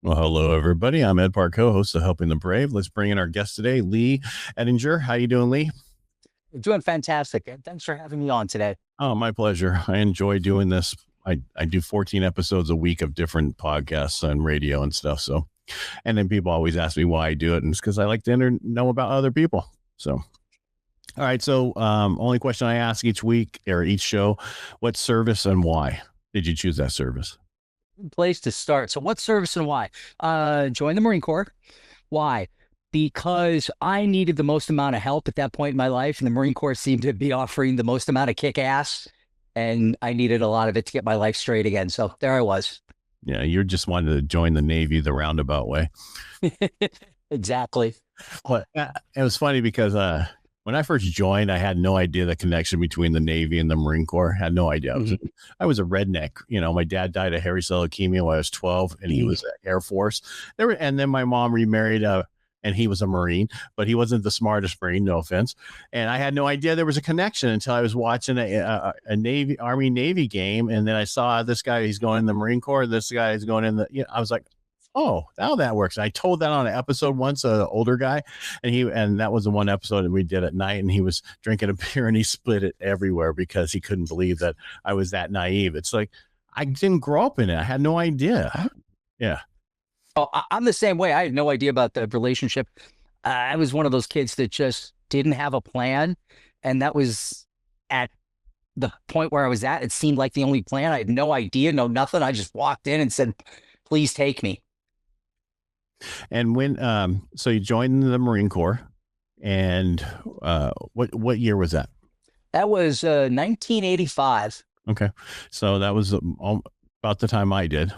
Well, hello, everybody. I'm Ed Parcaut, host of Helping the Brave. Let's bring in our guest today, Lee Ettinger. How you doing, Lee? You're doing fantastic. And thanks for having me on today. Oh, my pleasure. I enjoy doing this. I do 14 episodes a week of different podcasts and radio and stuff. So, and then people always ask me why I do it, and it's because I like to know about other people. So, all right. So, only question I ask each week or each show: what service and why did you choose that service? Good place to start. So, what service and why? Join the Marine Corps. Why? Because I needed the most amount of help at that point in my life, and the Marine Corps seemed to be offering the most amount of kick ass, and I needed a lot of it to get my life straight again. So there I was. Yeah, you just wanted to join the Navy the roundabout way. Exactly. Well, it was funny because when I first joined, I had no idea the connection between the Navy and the Marine Corps. I had no idea. I was a redneck. You know, my dad died of hairy cell leukemia when I was 12, and he was Air Force. And then my mom remarried, and he was a Marine, but he wasn't the smartest Marine, no offense. And I had no idea there was a connection until I was watching a Army Navy game, and then I saw this guy. He's going in the Marine Corps. This guy is going in the. I was like, oh, now that works. And I told that on an episode once, an older guy, and that was the one episode that we did at night, and he was drinking a beer and he split it everywhere because he couldn't believe that I was that naive. It's like, I didn't grow up in it. I had no idea. Yeah. Oh, I'm the same way. I had no idea about the relationship. I was one of those kids that just didn't have a plan. And that was at the point where I was at. It seemed like the only plan. I had no idea, no nothing. I just walked in and said, please take me. And when, so you joined the Marine Corps, and what year was that? That was 1985. Okay. So that was about the time I did,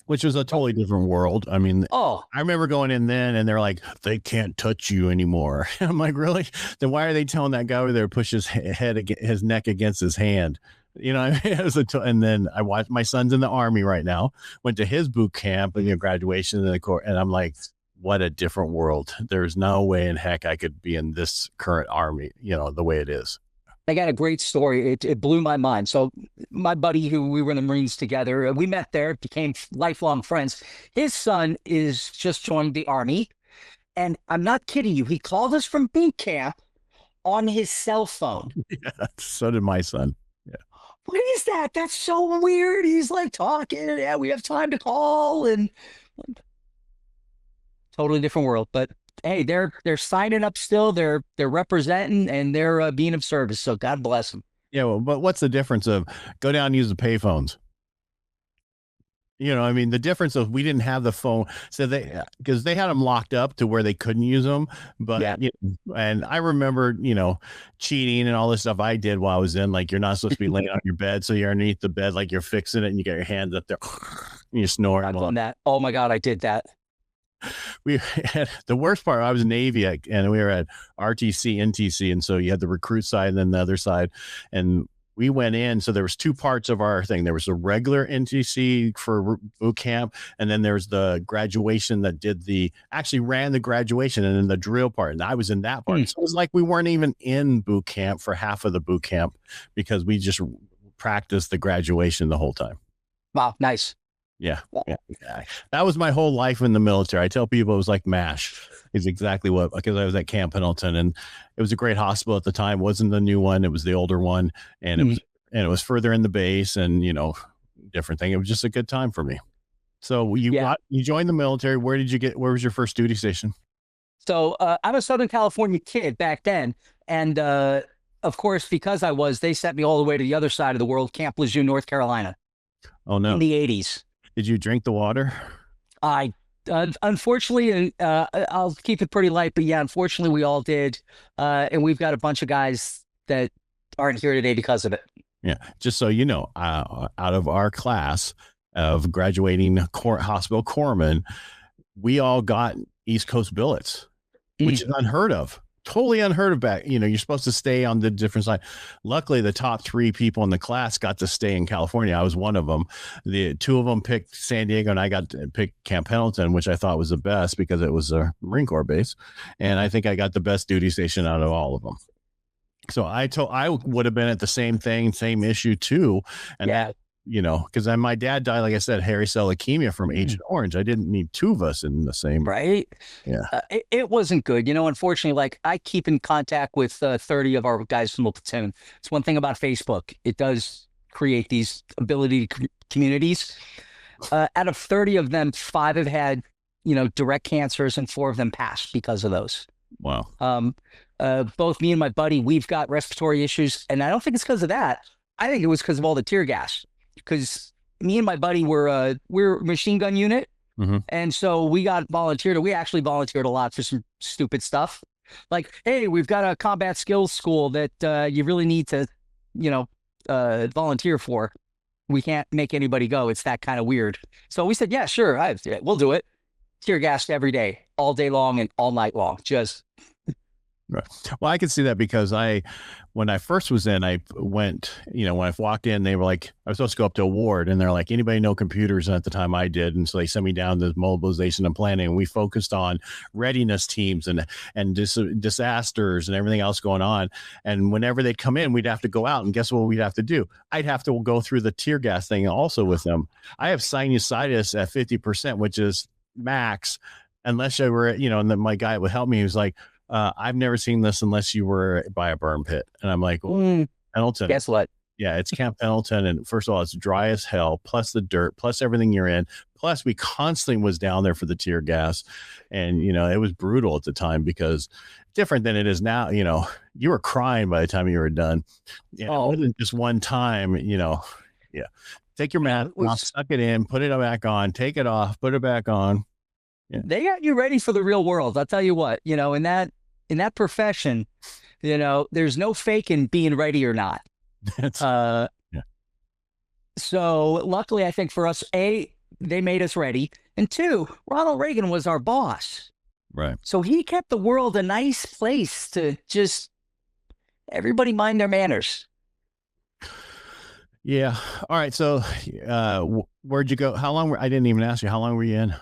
which was a totally different world. I mean, Oh, I remember going in then and they're like, they can't touch you anymore. I'm like, really? Then why are they telling that guy over there to push his neck against his hand? You know, and then I watched, my son's in the Army right now, went to his boot camp and graduation in the Corps. And I'm like, what a different world. There's no way in heck I could be in this current Army, the way it is. I got a great story. It blew my mind. So my buddy, who we were in the Marines together, we met there, became lifelong friends. His son is just joined the Army. And I'm not kidding you. He called us from boot camp on his cell phone. Yeah, so did my son. Yeah. What is that? That's so weird. He's like talking. Yeah, we have time to call, and totally different world. But hey, they're signing up still. They're representing, and they're being of service. So God bless them. Yeah. Well, but what's the difference of go down and use the payphones? I mean, the difference of we didn't have the phone, so because they had them locked up to where they couldn't use them. But Yeah. And I remember, cheating and all this stuff I did while I was in. Like, you're not supposed to be laying on your bed, so you're underneath the bed, like you're fixing it, and you got your hands up there, and you snore. I've done that. Oh my God, I did that. We had the worst part. I was Navy, and we were at RTC, NTC, and so you had the recruit side and then the other side, and we went in. So there was two parts of our thing. There was the regular NTC for boot camp, and then there's the graduation that actually ran the graduation, and then the drill part. And I was in that part. So it was like we weren't even in boot camp for half of the boot camp because we just practiced the graduation the whole time. Wow, nice. Yeah. That was my whole life in the military. I tell people it was like MASH is exactly because I was at Camp Pendleton, and it was a great hospital at the time. It wasn't the new one. It was the older one. And it was further in the base and, different thing. It was just a good time for me. So you joined the military. Where was your first duty station? So I'm a Southern California kid back then. And of course, because they sent me all the way to the other side of the world, Camp Lejeune, North Carolina. Oh, no. In the 80s. Did you drink the water? I unfortunately, I'll keep it pretty light, but yeah, unfortunately, we all did, and we've got a bunch of guys that aren't here today because of it. Yeah, just so you know, out of our class of graduating hospital corpsmen, we all got East Coast billets, which is unheard of. Totally unheard of back. You're supposed to stay on the different side. Luckily, the top 3 people in the class got to stay in California. I was one of them. The 2 of them picked San Diego, and I got to pick Camp Pendleton, which I thought was the best because it was a Marine Corps base. And I think I got the best duty station out of all of them. So I would have been at the same thing, same issue too. And because my dad died, like I said, hairy cell leukemia from Agent Orange. I didn't need two of us in the same. Right. Yeah. It wasn't good. Unfortunately, like I keep in contact with 30 of our guys from the platoon. It's one thing about Facebook. It does create these ability communities. Out of 30 of them, 5 have had, direct cancers and 4 of them passed because of those. Wow. Both me and my buddy, we've got respiratory issues. And I don't think it's because of that. I think it was because of all the tear gas. Because me and my buddy we're machine gun unit. Mm-hmm. And so we got volunteered. We actually volunteered a lot for some stupid stuff. Like, hey, we've got a combat skills school that you really need to, volunteer for. We can't make anybody go. It's that kind of weird. So we said, yeah, sure. We'll do it. Tear gassed every day, all day long and all night long. Just. Right. Well, I could see that because when I first was in, I went, when I walked in, they were like, I was supposed to go up to a ward and they're like, anybody know computers? And at the time I did. And so they sent me down to mobilization and planning. And we focused on readiness teams and disasters and everything else going on. And whenever they'd come in, we'd have to go out and guess what we'd have to do? I'd have to go through the tear gas thing also with them. I have sinusitis at 50%, which is max, unless I were, and then my guy would help me. He was like, I've never seen this unless you were by a burn pit. And I'm like, Pendleton. Guess what? Yeah, it's Camp Pendleton. And first of all, it's dry as hell, plus the dirt, plus everything you're in. Plus we constantly was down there for the tear gas. And, it was brutal at the time because different than it is now, you were crying by the time you were done. Yeah, It wasn't just one time, yeah. Take your mask off, suck it in, put it back on, take it off, put it back on. Yeah. They got you ready for the real world. I'll tell you what, in that profession, there's no faking being ready or not. Yeah. So luckily, I think for us, A, they made us ready. And 2, Ronald Reagan was our boss. Right. So he kept the world a nice place to just everybody mind their manners. Yeah. All right. So where'd you go? How long I didn't even ask you, how long were you in?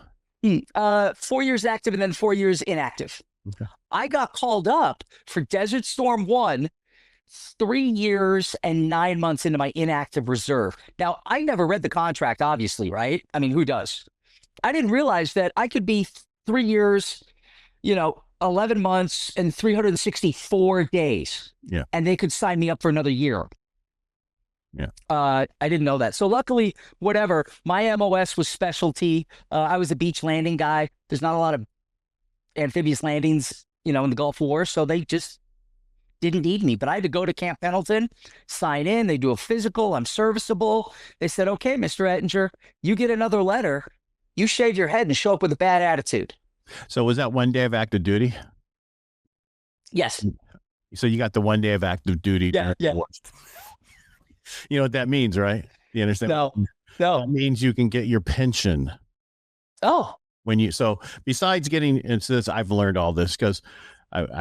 4 years active and then 4 years inactive. Okay. I got called up for Desert Storm 1, 3 years and 9 months into my inactive reserve. Now, I never read the contract, obviously, right? I mean, who does? I didn't realize that I could be 3 years, 11 months and 364 days. Yeah. And they could sign me up for another year. Yeah. I didn't know that. So luckily, whatever, my MOS was specialty. I was a beach landing guy. There's not a lot of amphibious landings, in the Gulf War. So they just didn't need me. But I had to go to Camp Pendleton, sign in. They do a physical. I'm serviceable. They said, okay, Mr. Ettinger, you get another letter. You shave your head and show up with a bad attitude. So was that 1 day of active duty? Yes. So you got the 1 day of active duty. Yeah. You know what that means, right? You understand? No. That means you can get your pension. Oh. So besides getting into this, I've learned all this because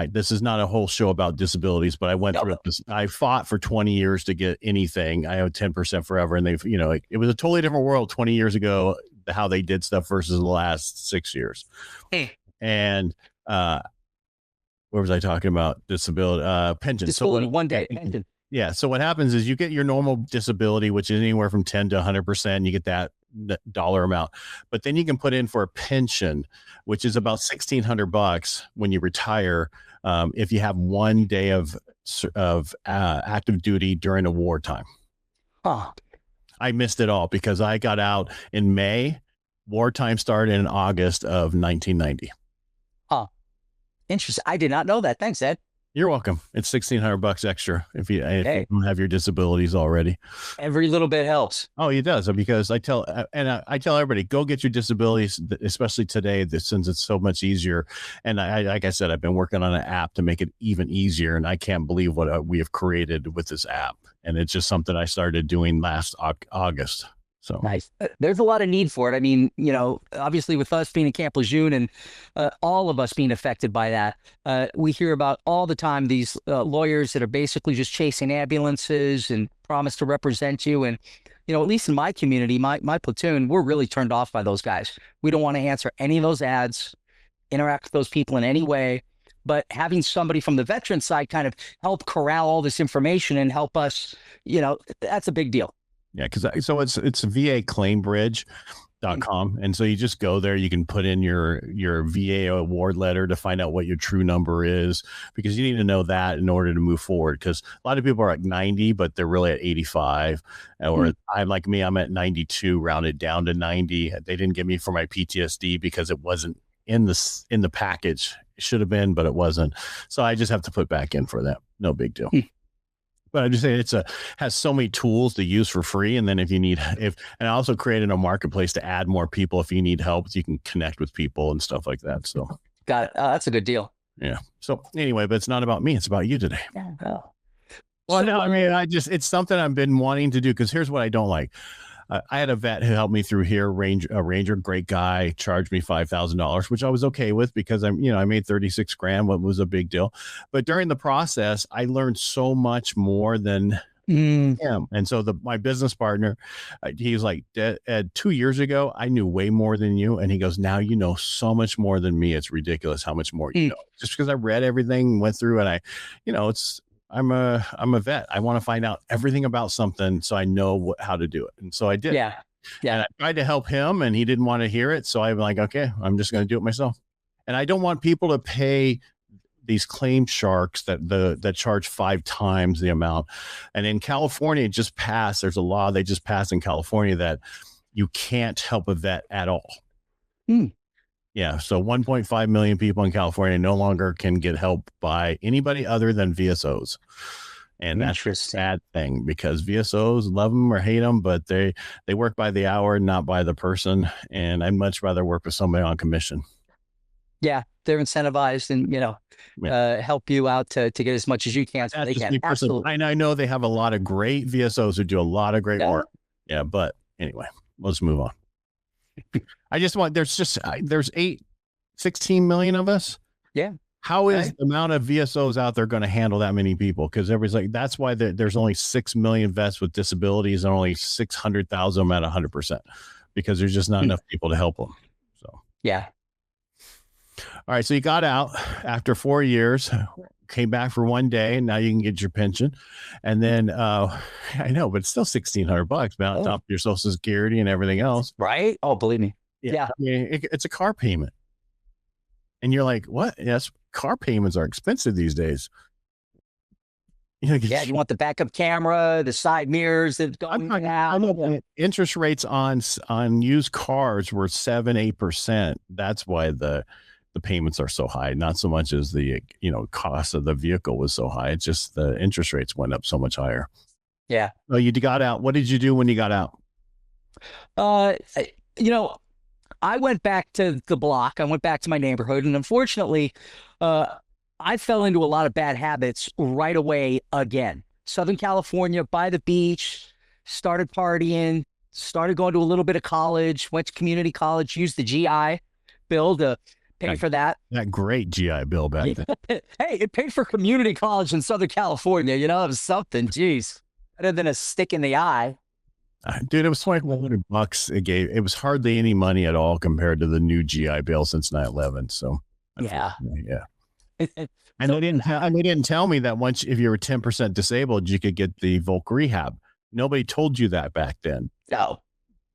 this is not a whole show about disabilities, but I went through this. I fought for 20 years to get anything. I owed 10% forever. And they've, it was a totally different world 20 years ago, how they did stuff versus the last 6 years. And, where was I talking about? Disability, pension. Disability, 1 day pension. Yeah. So what happens is you get your normal disability, which is anywhere from 10 to 100%. You get that dollar amount, but then you can put in for a pension, which is about $1,600 when you retire. If you have 1 day of active duty during a wartime. I missed it all because I got out in May. Wartime started in August of 1990. Interesting. I did not know that. Thanks, Ed. You're welcome. It's $1,600 extra if you don't have your disabilities already. Every little bit helps. Oh, it does, because I tell everybody, go get your disabilities, especially today, since it's so much easier. And like I said, I've been working on an app to make it even easier, and I can't believe what we have created with this app. And it's just something I started doing last August. So nice. There's a lot of need for it. I mean, obviously with us being in Camp Lejeune and all of us being affected by that, we hear about all the time these lawyers that are basically just chasing ambulances and promise to represent you. And, at least in my community, my platoon, we're really turned off by those guys. We don't want to answer any of those ads, interact with those people in any way. But having somebody from the veteran side kind of help corral all this information and help us, that's a big deal. Yeah, because so it's VA Claim Bridge. .com. And so you just go there, you can put in your VA award letter to find out what your true number is, because you need to know that in order to move forward, because a lot of people are at 90 but they're really at 85, or I'm like me, I'm at 92 rounded down to 90. They didn't give me for my PTSD because it wasn't in the package. It should have been, but it wasn't, so I just have to put back in for that. No big deal. But I just say has so many tools to use for free. And then and I also created a marketplace to add more people. If you need help, you can connect with people and stuff like that. So got it. That's a good deal. Yeah. So anyway, but it's not about me. It's about you today. Yeah. Oh. Well, so, no, I mean, it's something I've been wanting to do, because here's what I don't like. I had a vet who helped me through here, a ranger, great guy, charged me $5,000, which I was okay with, because I made 36 grand. What was a big deal? But during the process, I learned so much more than him. And so my business partner, he was like, Ed, 2 years ago, I knew way more than you. And he goes, now you know so much more than me. It's ridiculous how much more you know. Just because I read everything, went through, and I'm a vet. I want to find out everything about something so I know how to do it. And so I did. Yeah. And I tried to help him, and he didn't want to hear it. So I'm like, okay, I'm just going to do it myself. And I don't want people to pay these claim sharks that charge 5 times the amount. And in California, it just passed. There's a law they just passed in California that you can't help a vet at all. Yeah, so 1.5 million people in California no longer can get help by anybody other than VSOs. And that's a sad thing, because VSOs love them or hate them, but they work by the hour, not by the person. And I'd much rather work with somebody on commission. Yeah, they're incentivized and, help you out to get as much as you can. So they can. Absolutely. And I know they have a lot of great VSOs who do a lot of great work. Yeah, but anyway, let's move on. I just want, there's 16 million of us. Yeah. How is the amount of VSOs out there going to handle that many people? Because everybody's like, that's why there's only 6 million vets with disabilities and only 600,000 at 100%, because there's just not enough people to help them. So, yeah. All right. So you got out after 4 years, came back for 1 day, and now you can get your pension. And then, I know, but it's still $1,600, man, on top of your Social Security and everything else. Right. Oh, believe me. Yeah. I mean, it's a car payment. And you're like, what? Yes. Car payments are expensive these days. Yeah. You want the backup camera, the side mirrors that going out. Interest rates on used cars were 7-8%. That's why the payments are so high. Not so much as the cost of the vehicle was so high. It's just the interest rates went up so much higher. Yeah. So you got out. What did you do when you got out? I went back to the block. I went back to my neighborhood, and unfortunately, I fell into a lot of bad habits right away again. Southern California, by the beach, started partying, started going to a little bit of college, went to community college, used the GI Bill to pay for that. That great GI Bill back then. Hey, it paid for community college in Southern California. It was something. Geez, better than a stick in the eye. Dude, it was $2,100 it was hardly any money at all compared to the new GI Bill since 9/11. So yeah. And they didn't tell me that if you were 10% disabled, you could get the Volk rehab. Nobody told you that back then. No,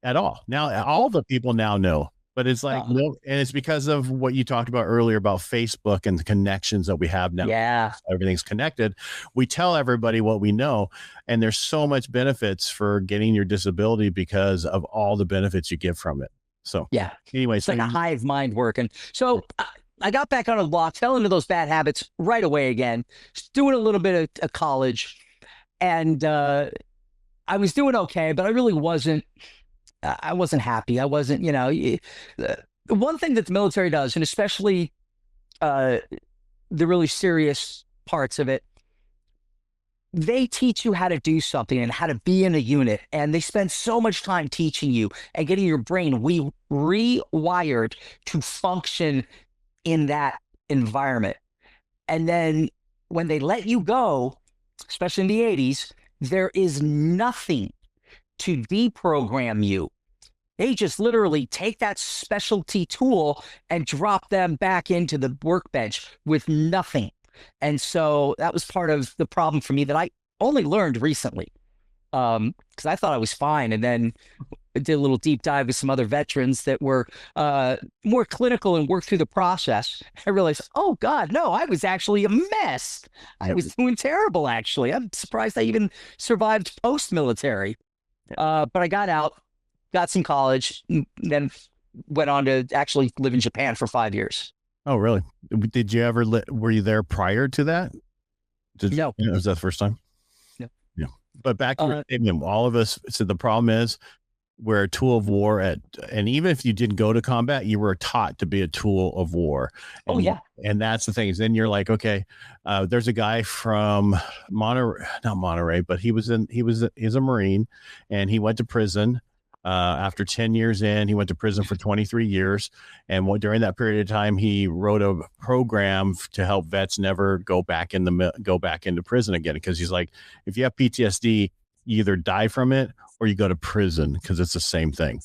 at all. Now all the people now know, but it's like no, and it's because of what you talked about earlier about Facebook and the connections that we have now. Yeah, everything's connected. We tell everybody what we know, and there's so much benefits for getting your disability because of all the benefits you get from it. So yeah. Anyway, it's like a hive mind working. So I got back on the block, fell into those bad habits right away again, doing a little bit of college, and I was doing okay, but I really wasn't. I wasn't happy. I wasn't, the one thing that the military does, and especially the really serious parts of it, they teach you how to do something and how to be in a unit. And they spend so much time teaching you and getting your brain rewired to function in that environment. And then when they let you go, especially in the 80s, there is nothing to deprogram you. They just literally take that specialty tool and drop them back into the workbench with nothing. And so that was part of the problem for me that I only learned recently. because I thought I was fine. And then I did a little deep dive with some other veterans that were more clinical and worked through the process. I realized, oh God, no, I was actually a mess. I was doing terrible, actually. I'm surprised I even survived post-military. But I got out, got some college, and then went on to actually live in Japan for 5 years. Oh, really? Did you ever were you there prior to that? No. Was that the first time? No. Yeah. But back to all of us. So the problem is we're a tool of war and even if you didn't go to combat, you were taught to be a tool of war. And, Oh, yeah. And that's the thing is then you're like, okay, there's a guy from Monterey, not Monterey, but he's a Marine and he went to prison. After 10 years in, he went to prison for 23 years. And during that period of time, he wrote a program to help vets never go back into prison again. Because he's like, if you have PTSD, you either die from it or you go to prison because it's the same thing.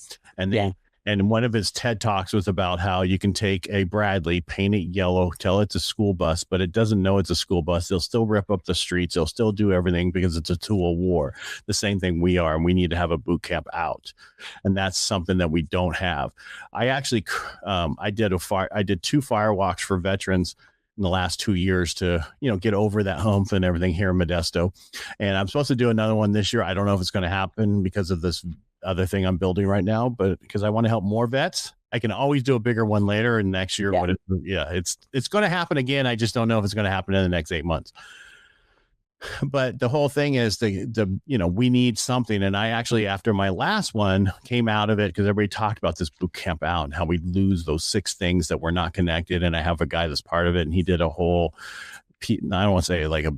And one of his TED Talks was about how you can take a Bradley, paint it yellow, tell it's a school bus, but it doesn't know it's a school bus. They'll still rip up the streets. They'll still do everything because it's a tool of war. The same thing we are, and we need to have a boot camp out. And that's something that we don't have. I actually, I did 2 fire walks for veterans in the last 2 years to, get over that hump and everything here in Modesto. And I'm supposed to do another one this year. I don't know if it's going to happen because of this other thing I'm building right now, but because I want to help more vets, I can always do a bigger one later. And next year, it's going to happen again. I just don't know if it's going to happen in the next 8 months. But the whole thing is we need something. And I actually, after my last one, came out of it because everybody talked about this boot camp out and how we lose those 6 things that were not connected. And I have a guy that's part of it, and he did a whole, I don't want to say like a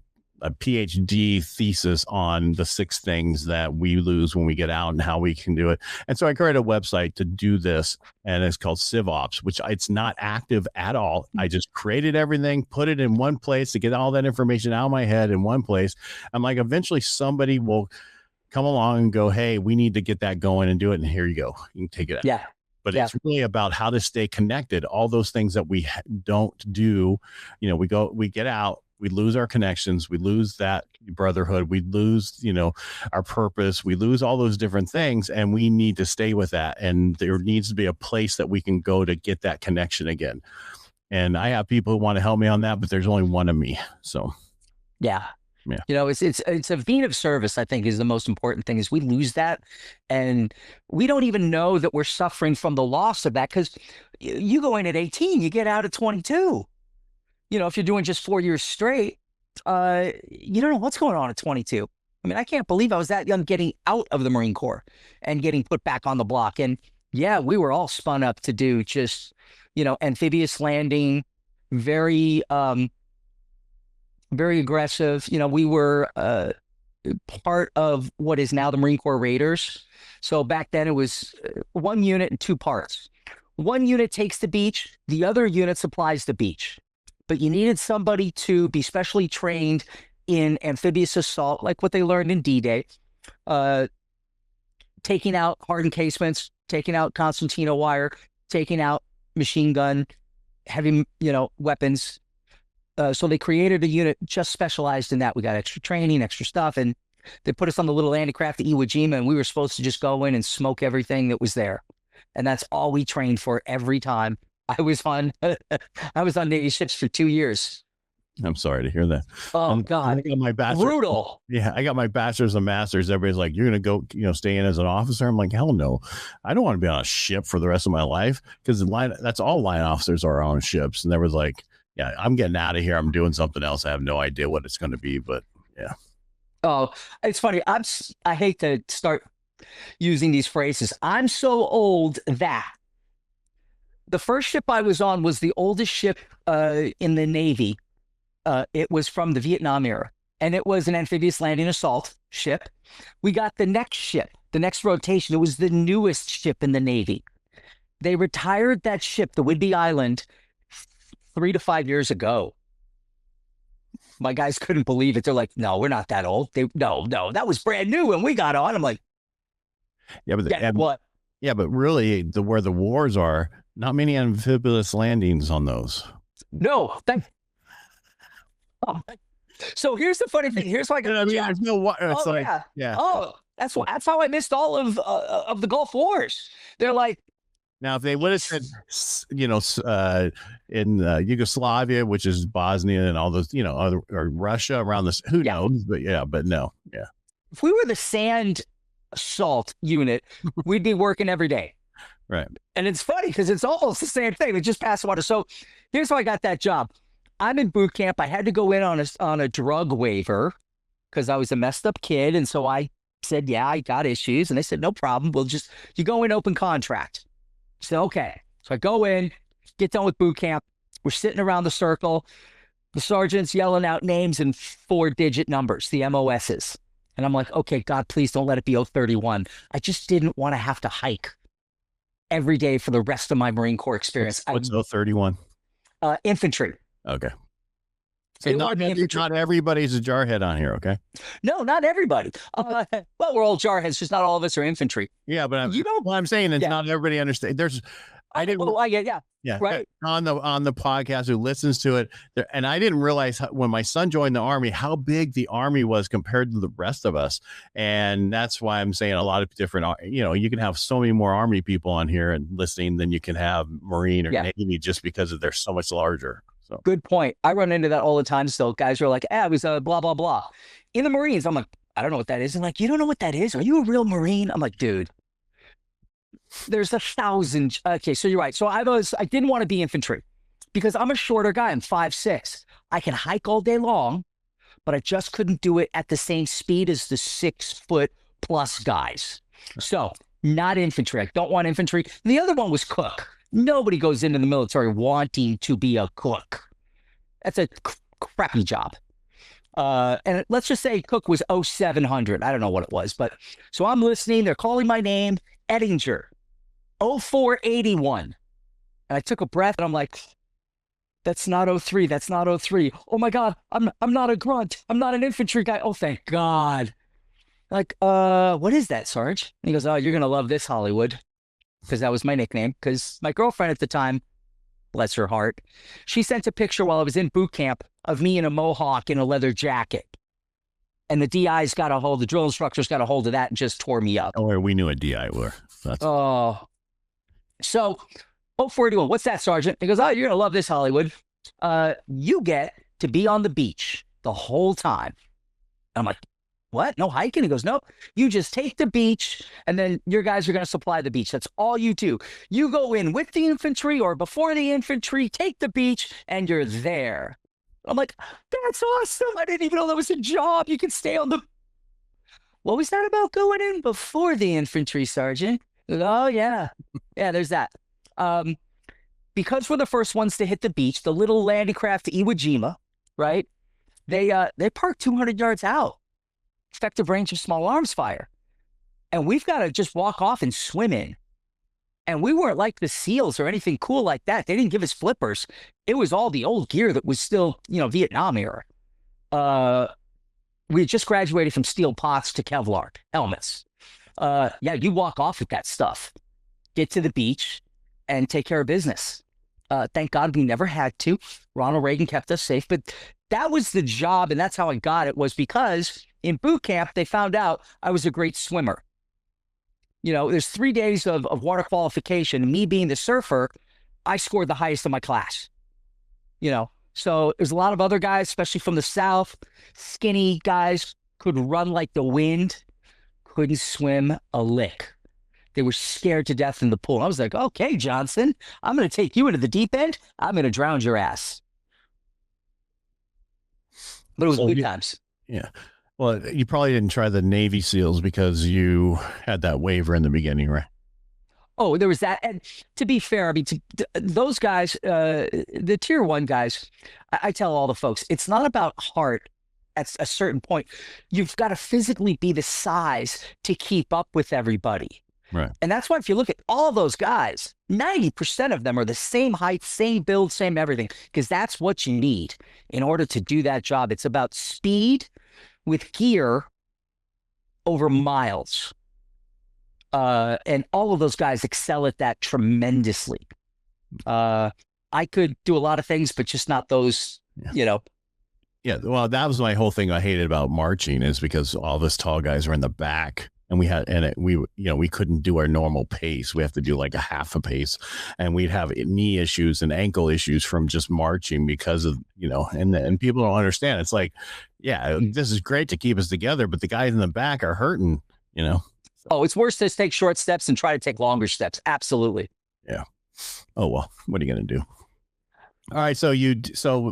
PhD thesis on the 6 things that we lose when we get out and how we can do it. And so I created a website to do this, and it's called CivOps, which it's not active at all. I just created everything, put it in one place to get all that information out of my head in one place. I'm like, eventually somebody will come along and go, hey, we need to get that going and do it. And here you go. You can take it out. Yeah. But it's really about how to stay connected. All those things that we don't do, we get out, we lose our connections, we lose that brotherhood, we lose, our purpose, we lose all those different things, and we need to stay with that. And there needs to be a place that we can go to get that connection again. And I have people who want to help me on that, but there's only one of me. So, yeah. It's a vein of service, I think, is the most important thing. Is we lose that, and we don't even know that we're suffering from the loss of that, because you go in at 18, you get out at 22. If you're doing just 4 years straight, you don't know what's going on at 22. I mean, I can't believe I was that young getting out of the Marine Corps and getting put back on the block. And yeah, we were all spun up to do just, amphibious landing, very, very aggressive. We were part of what is now the Marine Corps Raiders. So back then it was 1 unit in 2 parts. 1 unit takes the beach, the other unit supplies the beach. But you needed somebody to be specially trained in amphibious assault, like what they learned in D-Day, taking out hardened casements, taking out concertina wire, taking out machine gun, heavy, weapons. So they created a unit just specialized in that. We got extra training, extra stuff, and they put us on the little landicraft at Iwo Jima, and we were supposed to just go in and smoke everything that was there. And that's all we trained for every time. I was on Navy ships for 2 years. I'm sorry to hear that. Oh God, I got my bachelor's. Brutal. Yeah, I got my bachelor's and master's. Everybody's like, "You're gonna go, stay in as an officer." I'm like, "Hell no, I don't want to be on a ship for the rest of my life." Because that's all line officers are on ships. And there was like, "Yeah, I'm getting out of here. I'm doing something else. I have no idea what it's going to be." But yeah. Oh, it's funny. I hate to start using these phrases. I'm so old that the first ship I was on was the oldest ship in the Navy. It was from the Vietnam era, and it was an amphibious landing assault ship. We got the next ship, the next rotation. It was the newest ship in the Navy. They retired that ship, the Whidbey Island, 3 to 5 years ago. My guys couldn't believe it. They're like, "No, we're not that old." No, that was brand new when we got on. I'm like, "Yeah, but what?" Yeah, but really, where the wars are, not many amphibious landings on those. No, So here's the funny thing. Here's why I got the job. there's no water. It's Oh, like, yeah. yeah. Oh, that's how I missed all of the Gulf Wars. They're like, Now, if they would have said, in Yugoslavia, which is Bosnia and all those, or Russia around this, who knows? But no. Yeah. if we were the sand salt unit, we'd be working every day. Right. And it's funny because it's almost the same thing. They just pass water. So here's how I got that job. I'm in boot camp. I had to go in on a drug waiver because I was a messed up kid. And so I said, yeah, I got issues. And they said, no problem. You go in open contract. I said, okay. So I go in, get done with boot camp. We're sitting around the circle. The sergeant's yelling out names and 4-digit numbers, the MOSs. And I'm like, okay, God, please don't let it be 031. I just didn't want to have to hike every day for the rest of my Marine Corps experience. What's 031? Infantry. Okay. So not everybody's a jarhead on here, okay? No, not everybody. Well, we're all jarheads, just not all of us are infantry. Yeah, but I'm saying is not everybody understands. I get, yeah, right. On the podcast, who listens to it, and I didn't realize when my son joined the Army how big the Army was compared to the rest of us, and that's why I'm saying a lot of different. You can have so many more Army people on here and listening than you can have Marine or Navy, just because they're so much larger. So good point. I run into that all the time. Still, guys are like, it was blah blah blah. In the Marines, I'm like, I don't know what that is. And like, you don't know what that is? Are you a real Marine? I'm like, dude. There's 1,000. Okay, so you're right. So I didn't want to be infantry because I'm a shorter guy. I'm 5'6". I can hike all day long, but I just couldn't do it at the same speed as the 6-foot+ guys. So not infantry. I don't want infantry. And the other one was cook. Nobody goes into the military wanting to be a cook. That's a crappy job. And let's just say cook was 0700. I don't know what it was, but so I'm listening. They're calling my name, Ettinger. 0481. And I took a breath and I'm like, that's not 03. That's not 03. Oh my God. I'm not a grunt. I'm not an infantry guy. Oh, thank God. Like, what is that, Sarge? And he goes, oh, you're going to love this, Hollywood. Because that was my nickname. Because my girlfriend at the time, bless her heart, she sent a picture while I was in boot camp of me in a mohawk in a leather jacket. And the DI's got a hold, the drill instructors got a hold of that and just tore me up. Oh, we knew a DI were. So 0481, what's that, Sergeant? He goes, oh, you're going to love this, Hollywood. You get to be on the beach the whole time. I'm like, what? No hiking? He goes, nope. You just take the beach and then your guys are going to supply the beach. That's all you do. You go in with the infantry or before the infantry, take the beach and you're there. I'm like, that's awesome. I didn't even know that was a job. You can stay on the... What was that about going in before the infantry, Sergeant? Oh, yeah. Yeah, there's that. Because we're the first ones to hit the beach, the little landing craft Iwo Jima, right? They park 200 yards out. Effective range of small arms fire. And we've got to just walk off and swim in. And we weren't like the SEALs or anything cool like that. They didn't give us flippers. It was all the old gear that was still, Vietnam era. We had just graduated from steel pots to Kevlar helmets. You walk off with that stuff, get to the beach, and take care of business. Thank God we never had to. Ronald Reagan kept us safe. But that was the job, and that's how I got it, was because in boot camp, they found out I was a great swimmer. There's 3 days of water qualification. Me being the surfer, I scored the highest in my class. So there's a lot of other guys, especially from the South, skinny guys, could run like the wind, couldn't swim a lick. They were scared to death in the pool. I was like, okay, Johnson, I'm going to take you into the deep end. I'm going to drown your ass. But it was good times. Yeah. Well, you probably didn't try the Navy SEALs because you had that waiver in the beginning, right? Oh, there was that. And to be fair, I mean, those guys, the tier 1 guys, I tell all the folks, it's not about heart at a certain point. You've got to physically be the size to keep up with everybody. Right. And that's why if you look at all those guys, 90% of them are the same height, same build, same everything, because that's what you need in order to do that job. It's about speed with gear over miles. And all of those guys excel at that tremendously. I could do a lot of things, but just not those, Yeah, well, that was my whole thing I hated about marching is because all of us tall guys were in the back and we couldn't do our normal pace. We have to do like a half a pace, and we'd have knee issues and ankle issues from just marching because of, and people don't understand. It's like, yeah, this is great to keep us together, but the guys in the back are hurting, Oh, it's worse to take short steps and try to take longer steps. Absolutely. Yeah. Oh, well, what are you going to do? All right, so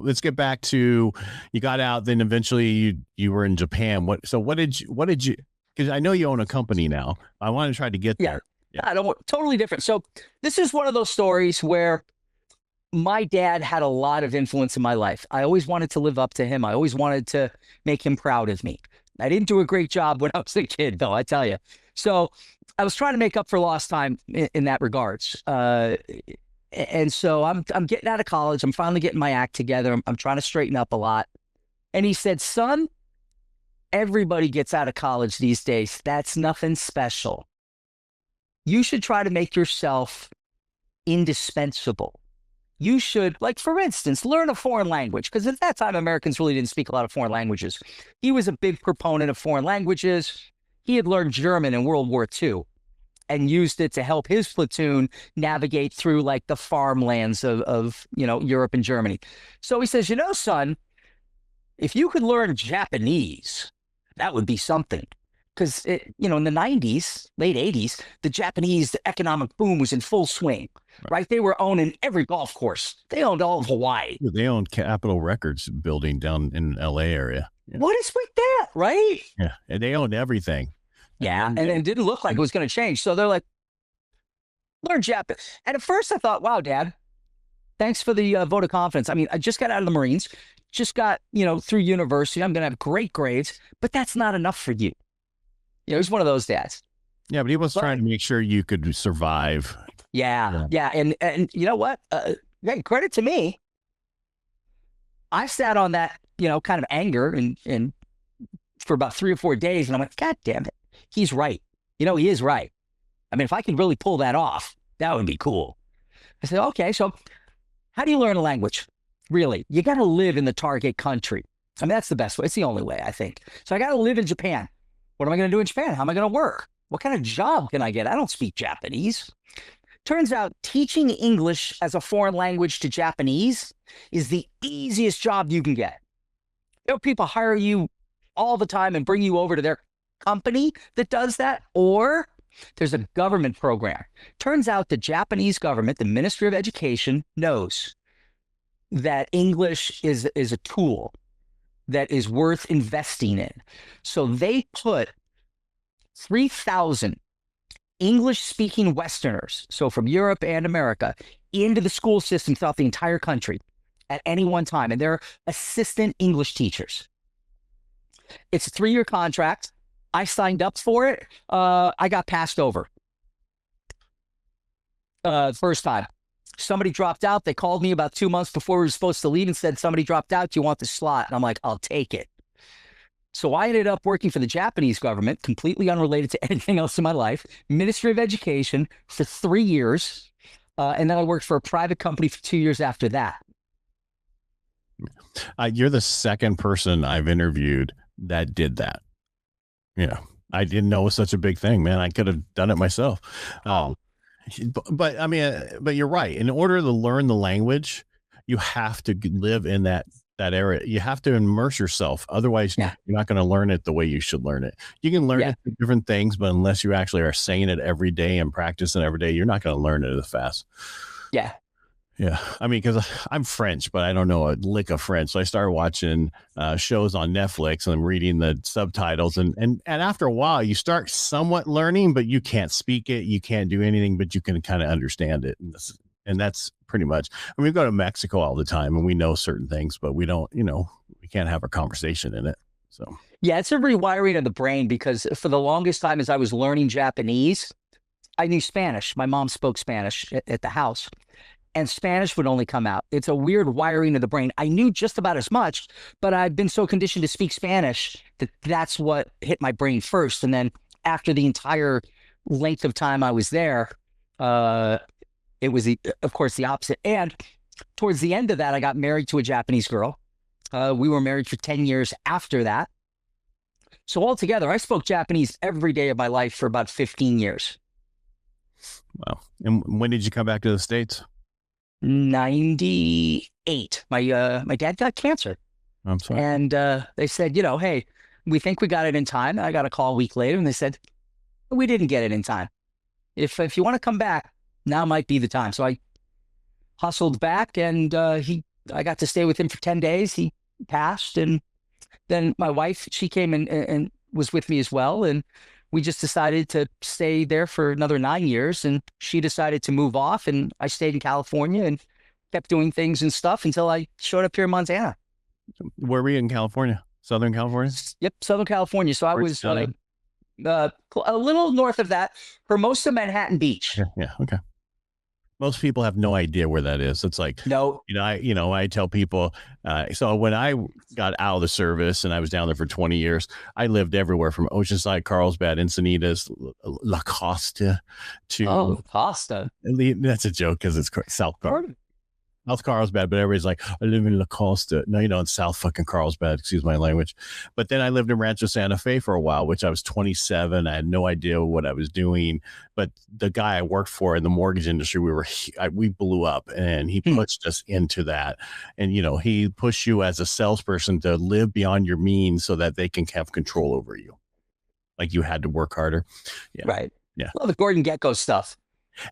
let's get back to, you got out, then eventually you were in Japan. What did you, because I know you own a company now. I want to try to get there. Yeah. I don't totally different. So this is one of those stories where my dad had a lot of influence in my life. I always wanted to live up to him. I always wanted to make him proud of me. I didn't do a great job when I was a kid, though, I tell you. So I was trying to make up for lost time in that regards. And so I'm getting out of college. I'm finally getting my act together. I'm trying to straighten up a lot. And he said, son, everybody gets out of college these days. That's nothing special. You should try to make yourself indispensable. You should, like, for instance, learn a foreign language, because at that time, Americans really didn't speak a lot of foreign languages. He was a big proponent of foreign languages. He had learned German in World War II and used it to help his platoon navigate through like the farmlands of Europe and Germany. So he says, son, if you could learn Japanese, that would be something. Because, in the 90s, late 80s, the Japanese economic boom was in full swing, right? They were owning every golf course. They owned all of Hawaii. They owned Capitol Records building down in LA area. Yeah. What is with that, right? Yeah, and they owned everything. Yeah, and it didn't look like it was going to change. So they're like, learn Japanese. And at first I thought, wow, Dad, thanks for the vote of confidence. I mean, I just got out of the Marines, just got, through university. I'm going to have great grades, but that's not enough for you. He's one of those dads. Yeah, but he was trying to make sure you could survive. Yeah. And you know what? Hey, credit to me. I sat on that, kind of anger and for about 3 or 4 days. And I'm like, God damn it. He's right. He is right. I mean, if I could really pull that off, that would be cool. I said, okay, so how do you learn a language? Really? You got to live in the target country. I mean, that's the best way. It's the only way, I think. So I got to live in Japan. What am I going to do in Japan? How am I going to work? What kind of job can I get? I don't speak Japanese. Turns out teaching English as a foreign language to Japanese is the easiest job you can get. People hire you all the time and bring you over to their company that does that, or there's a government program. Turns out the Japanese government, the Ministry of Education, knows that English is a tool that is worth investing in. So they put 3,000 English-speaking Westerners, so from Europe and America, into the school system throughout the entire country at any one time, and they're assistant English teachers. It's a 3-year contract. I signed up for it. I got passed over. First time. Somebody dropped out. They called me about 2 months before we were supposed to leave and said, somebody dropped out. Do you want the slot? And I'm like, I'll take it. So I ended up working for the Japanese government, completely unrelated to anything else in my life, Ministry of Education for 3 years. And then I worked for a private company for 2 years after that. You're the second person I've interviewed that did that. I didn't know it was such a big thing, man. I could have done it myself. But I mean, but you're right. In order to learn the language, you have to live in that area. You have to immerse yourself. Otherwise, you're not going to learn it the way you should learn it. You can learn it through different things, but unless you actually are saying it every day and practicing every day, you're not going to learn it as fast. Yeah. Yeah. I mean, because I'm French, but I don't know a lick of French. So I started watching shows on Netflix and I'm reading the subtitles. And after a while, you start somewhat learning, but you can't speak it. You can't do anything, but you can kind of understand it. And that's pretty much. I mean, we go to Mexico all the time and we know certain things, but we don't, we can't have a conversation in it. So, yeah, it's a rewiring of the brain because for the longest time as I was learning Japanese, I knew Spanish. My mom spoke Spanish at the house. And Spanish would only come out. It's a weird wiring of the brain. I knew just about as much, but I'd been so conditioned to speak Spanish that that's what hit my brain first. And then after the entire length of time I was there, it was, of course, the opposite. And towards the end of that, I got married to a Japanese girl. We were married for 10 years after that. So altogether, I spoke Japanese every day of my life for about 15 years. Wow. And when did you come back to the States? 98. My dad got cancer. I'm sorry. And they said, hey, we think we got it in time. I got a call a week later, and they said, we didn't get it in time. If you want to come back, now might be the time. So I hustled back, and I got to stay with him for 10 days. He passed, and then my wife, she came and was with me as well, and we just decided to stay there for another 9 years, and she decided to move off, and I stayed in California and kept doing things and stuff until I showed up here in Montana. Where were you in California? Southern California? Yep, Southern California. So I was a little north of that, Hermosa, Manhattan Beach. Yeah. Okay. Most people have no idea where that is. It's like, no, I tell people, so when I got out of the service and I was down there for 20 years, I lived everywhere from Oceanside, Carlsbad, Encinitas, La Costa to. Oh, Costa. That's a joke because it's South Carlsbad. South Carlsbad, but everybody's like, I live in La Costa. No, you don't. South fucking Carlsbad, excuse my language. But then I lived in Rancho Santa Fe for a while, which I was 27. I had no idea what I was doing. But the guy I worked for in the mortgage industry, we blew up, and he pushed us into that. And, he pushed you as a salesperson to live beyond your means so that they can have control over you. Like you had to work harder. Yeah. Right. Yeah. Well, the Gordon Gekko stuff.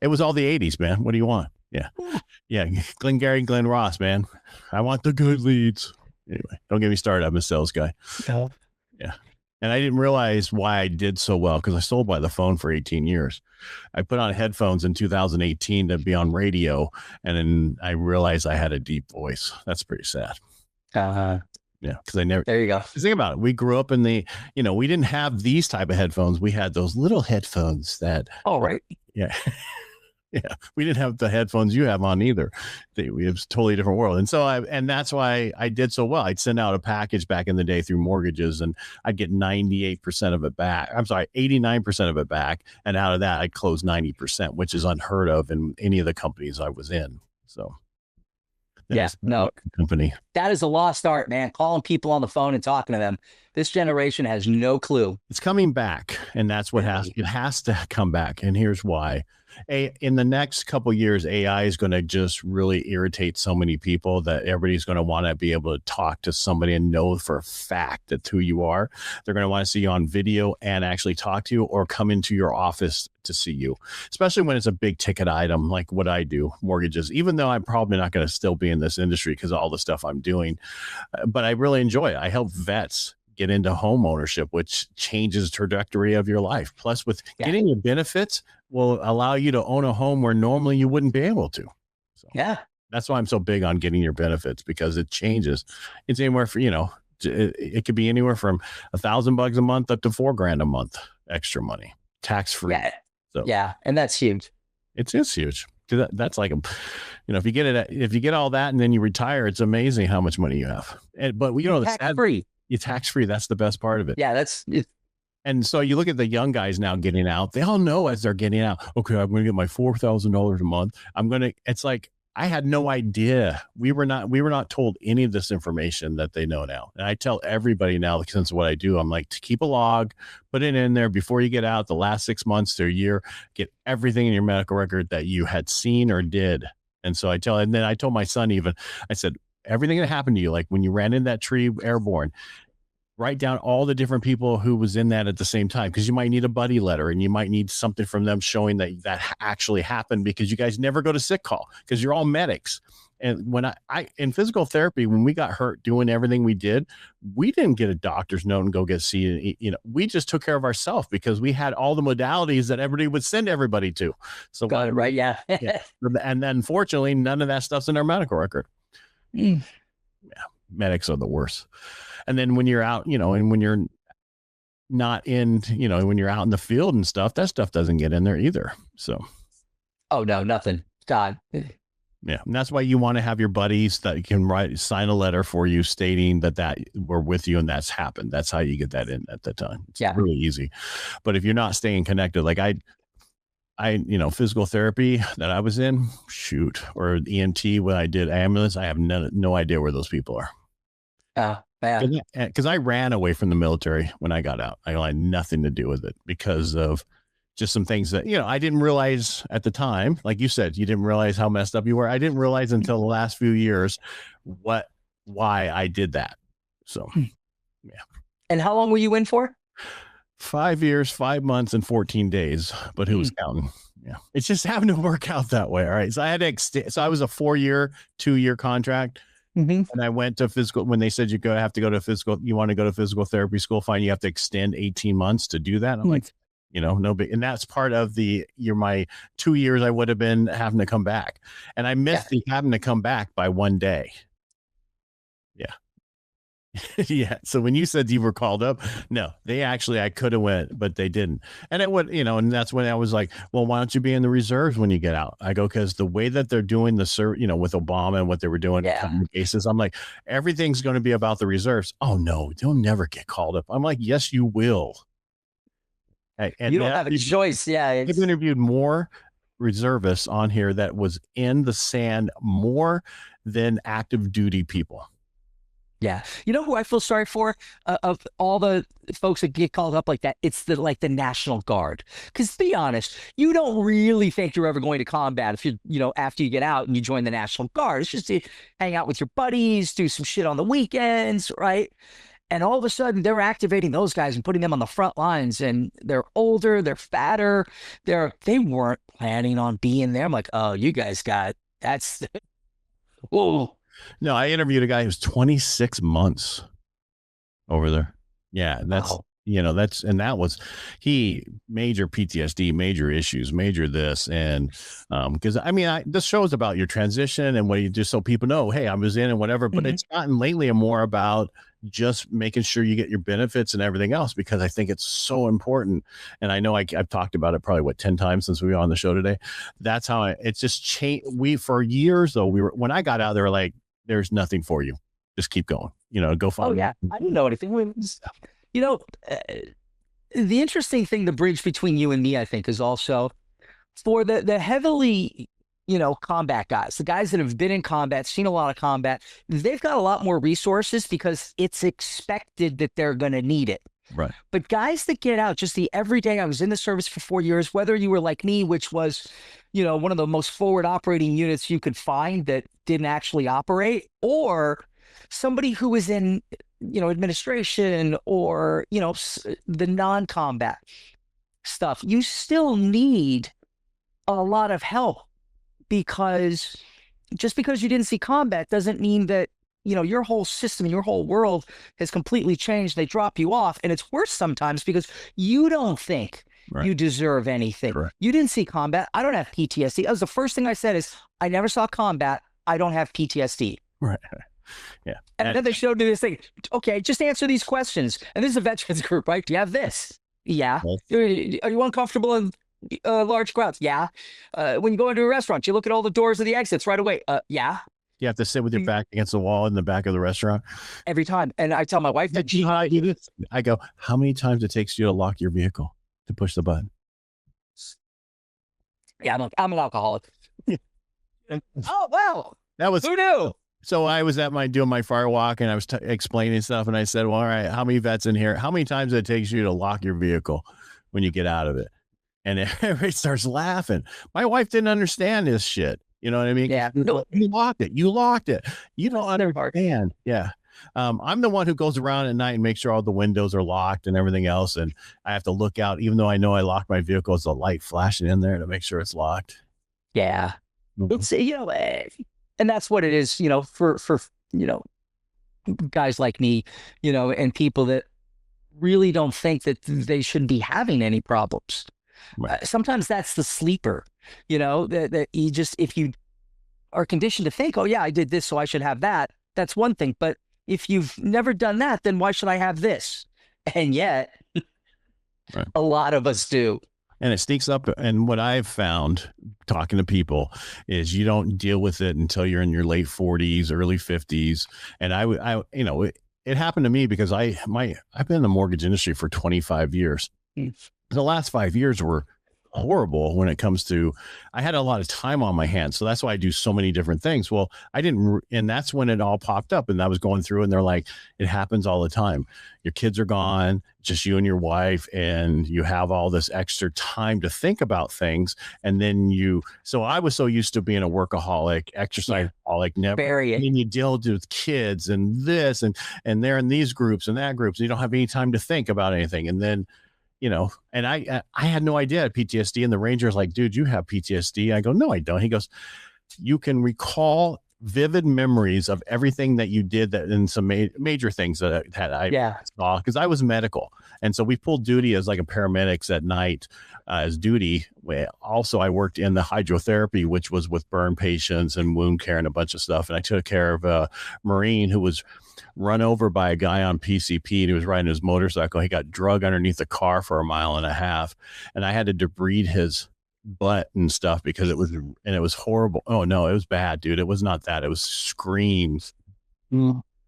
It was all the 80s, man. What do you want? Yeah. Yeah. Glenn Gary, Glenn Ross, man. I want the good leads. Anyway, don't get me started. I'm a sales guy. No. Yeah. And I didn't realize why I did so well because I sold by the phone for 18 years. I put on headphones in 2018 to be on radio. And then I realized I had a deep voice. That's pretty sad. Yeah. Because I never. There you go. Think about it. We grew up in we didn't have these type of headphones. We had those little headphones that. Oh, right. Yeah. Yeah, we didn't have the headphones you have on either. It was a totally different world. And that's why I did so well. I'd send out a package back in the day through mortgages and I'd get 98% of it back. I'm sorry, 89% of it back. And out of that, I'd close 90%, which is unheard of in any of the companies I was in. So company. That is a lost art, man. Calling people on the phone and talking to them. This generation has no clue. It's coming back. And that's what it has to come back. And here's why. In the next couple of years, AI is going to just really irritate so many people that everybody's going to want to be able to talk to somebody and know for a fact that's who you are. They're going to want to see you on video and actually talk to you or come into your office to see you, especially when it's a big ticket item like what I do, mortgages, even though I'm probably not going to still be in this industry because of all the stuff I'm doing. But I really enjoy it. I help vets get into home ownership, which changes the trajectory of your life. Plus, with getting your benefits will allow you to own a home where normally you wouldn't be able to. So that's why I'm so big on getting your benefits, because it changes. It's anywhere for, it could be anywhere from $1,000 a month up to $4,000 a month, extra money, tax free. Yeah. So and that's huge. It's huge. That's like if you get all that and then you retire, it's amazing how much money you have. But tax free. You're tax free. That's the best part of it. Yeah, and so you look at the young guys now getting out. They all know as they're getting out, okay, I'm going to get my $4,000 a month. It's like, I had no idea. We were not told any of this information that they know now. And I tell everybody now, since what I do, I'm like, to keep a log, put it in there before you get out, the last 6 months to a year, get everything in your medical record that you had seen or did. And so and then I told my son I said, everything that happened to you, like when you ran in that tree airborne, write down all the different people who was in that at the same time, because you might need a buddy letter and you might need something from them showing that actually happened, because you guys never go to sick call because you're all medics. And when I in physical therapy, when we got hurt doing everything we did, we didn't get a doctor's note and go get seen. We just took care of ourselves because we had all the modalities that everybody would send everybody to. So got it right. Yeah. And then fortunately, none of that stuff's in our medical record. Yeah, medics are the worst. And then when you're out, and when you're not in, when you're out in the field and stuff, that stuff doesn't get in there either. So, oh no, nothing. God. Yeah, and that's why you want to have your buddies that can sign a letter for you stating that we're with you and that's happened. That's how you get that in at the time. It's really easy. But if you're not staying connected, like I physical therapy that I was in, or EMT when I did ambulance, I have no idea where those people are. Yeah. Because I ran away from the military when I got out. I had nothing to do with it because of just some things that, I didn't realize at the time. Like you said, you didn't realize how messed up you were. I didn't realize until the last few years why I did that. So, yeah. And how long were you in for? 5 years, 5 months, and 14 days. But who was counting? Yeah. It's just having to work out that way. All right. So I had to extend. So I was a 4-year, 2-year contract. And I went to physical when they said you have to go to physical. You want to go to physical therapy school? Fine. You have to extend 18 months to do that. I'm like, no big. And that's part of my 2 years I would have been having to come back. And I missed having to come back by one day. Yeah. Yeah. So when you said you were called up, no, I could have went, but they didn't. And it would, and that's when I was like, well, why don't you be in the reserves when you get out? I go, because the way that they're doing with Obama and what they were doing in cases, I'm like, everything's going to be about the reserves. Oh no, they'll never get called up. I'm like, yes, you will. And you don't have a choice. Yeah. I've interviewed more reservists on here that was in the sand more than active duty people. Yeah. You know who I feel sorry for of all the folks that get called up like that? It's the National Guard. Because to be honest, you don't really think you're ever going to combat if after you get out and you join the National Guard. It's just to hang out with your buddies, do some shit on the weekends, right? And all of a sudden they're activating those guys and putting them on the front lines, and they're older, they're fatter, they weren't planning on being there. I'm like, oh, you guys that's whoa. No, I interviewed a guy who's 26 months over there. Yeah, that's that was major PTSD, major issues, major this, and because this show is about your transition and what you just so people know, hey, I was in and whatever, but it's gotten lately more about just making sure you get your benefits and everything else, because I think it's so important. And I know I've talked about it probably 10 times since we were on the show today. That's how it's just changed. For years though, when I got out, they were like, there's nothing for you. Just keep going, go find. Oh yeah. I didn't know anything. The interesting thing, the bridge between you and me, I think, is also for the heavily, combat guys, the guys that have been in combat, seen a lot of combat, they've got a lot more resources because it's expected that they're going to need it. Right. But guys that get out, just the everyday, I was in the service for 4 years, whether you were like me, which was, one of the most forward operating units you could find that didn't actually operate, or somebody who was in, administration or, the non-combat stuff, you still need a lot of help, because just because you didn't see combat doesn't mean that, your whole system, your whole world has completely changed. They drop you off, and it's worse sometimes because you don't think you deserve anything. Correct. You didn't see combat. I don't have PTSD. That was the first thing I said is, I never saw combat. I don't have PTSD. Right. Yeah. And then they showed me this thing. Okay, just answer these questions. And this is a veterans group, right? Do you have this? Yeah. Yes. Are you uncomfortable in large crowds? Yeah. When you go into a restaurant, you look at all the doors of the exits right away. Yeah. You have to sit with your back against the wall in the back of the restaurant every time. And I tell my wife that I go, how many times it takes you to lock your vehicle to push the button? Yeah, I'm an alcoholic. Oh, wow. That was who knew? So I was doing my fire walk, and I was explaining stuff, and I said, well, all right, how many vets in here? How many times it takes you to lock your vehicle when you get out of it? And everybody starts laughing. My wife didn't understand this shit. You know what I mean? Yeah. No, you locked it. You locked it. You don't understand. Yeah. I'm the one who goes around at night and makes sure all the windows are locked and everything else. And I have to look out, even though I know I locked my vehicle, it's a light flashing in there to make sure it's locked. Yeah. It's, and that's what it is, for, guys like me, and people that really don't think that they shouldn't be having any problems. Right. Sometimes that's the sleeper, that you just, if you are conditioned to think, oh yeah, I did this, so I should have that. That's one thing. But if you've never done that, then why should I have this? And yet a lot of us do. And it sneaks up. And what I've found talking to people is you don't deal with it until you're in your late 40s, early 50s. And it happened to me because I've been in the mortgage industry for 25 years. The last 5 years were horrible when it comes to, I had a lot of time on my hands. So that's why I do so many different things. Well, I didn't, and that's when it all popped up. And I was going through and they're like, it happens all the time. Your kids are gone, just you and your wife, and you have all this extra time to think about things. And then so I was so used to being a workaholic, exercise holic, never, Bury and it. then you deal with kids and this, and they're in these groups and that groups. And you don't have any time to think about anything. And then, and I had no idea I had PTSD, and the ranger's like, dude, you have PTSD. I go, no, I don't. He goes, you can recall vivid memories of everything that you did, that in some major things that I saw, because I was medical. And so we pulled duty as like a paramedics at night as duty. Also, I worked in the hydrotherapy, which was with burn patients and wound care and a bunch of stuff. And I took care of a Marine who was run over by a guy on PCP, and he was riding his motorcycle. He got drug underneath the car for 1.5 miles, and I had to debride his butt and stuff because it was horrible. Oh no, it was bad, dude. It was not that. It was screams.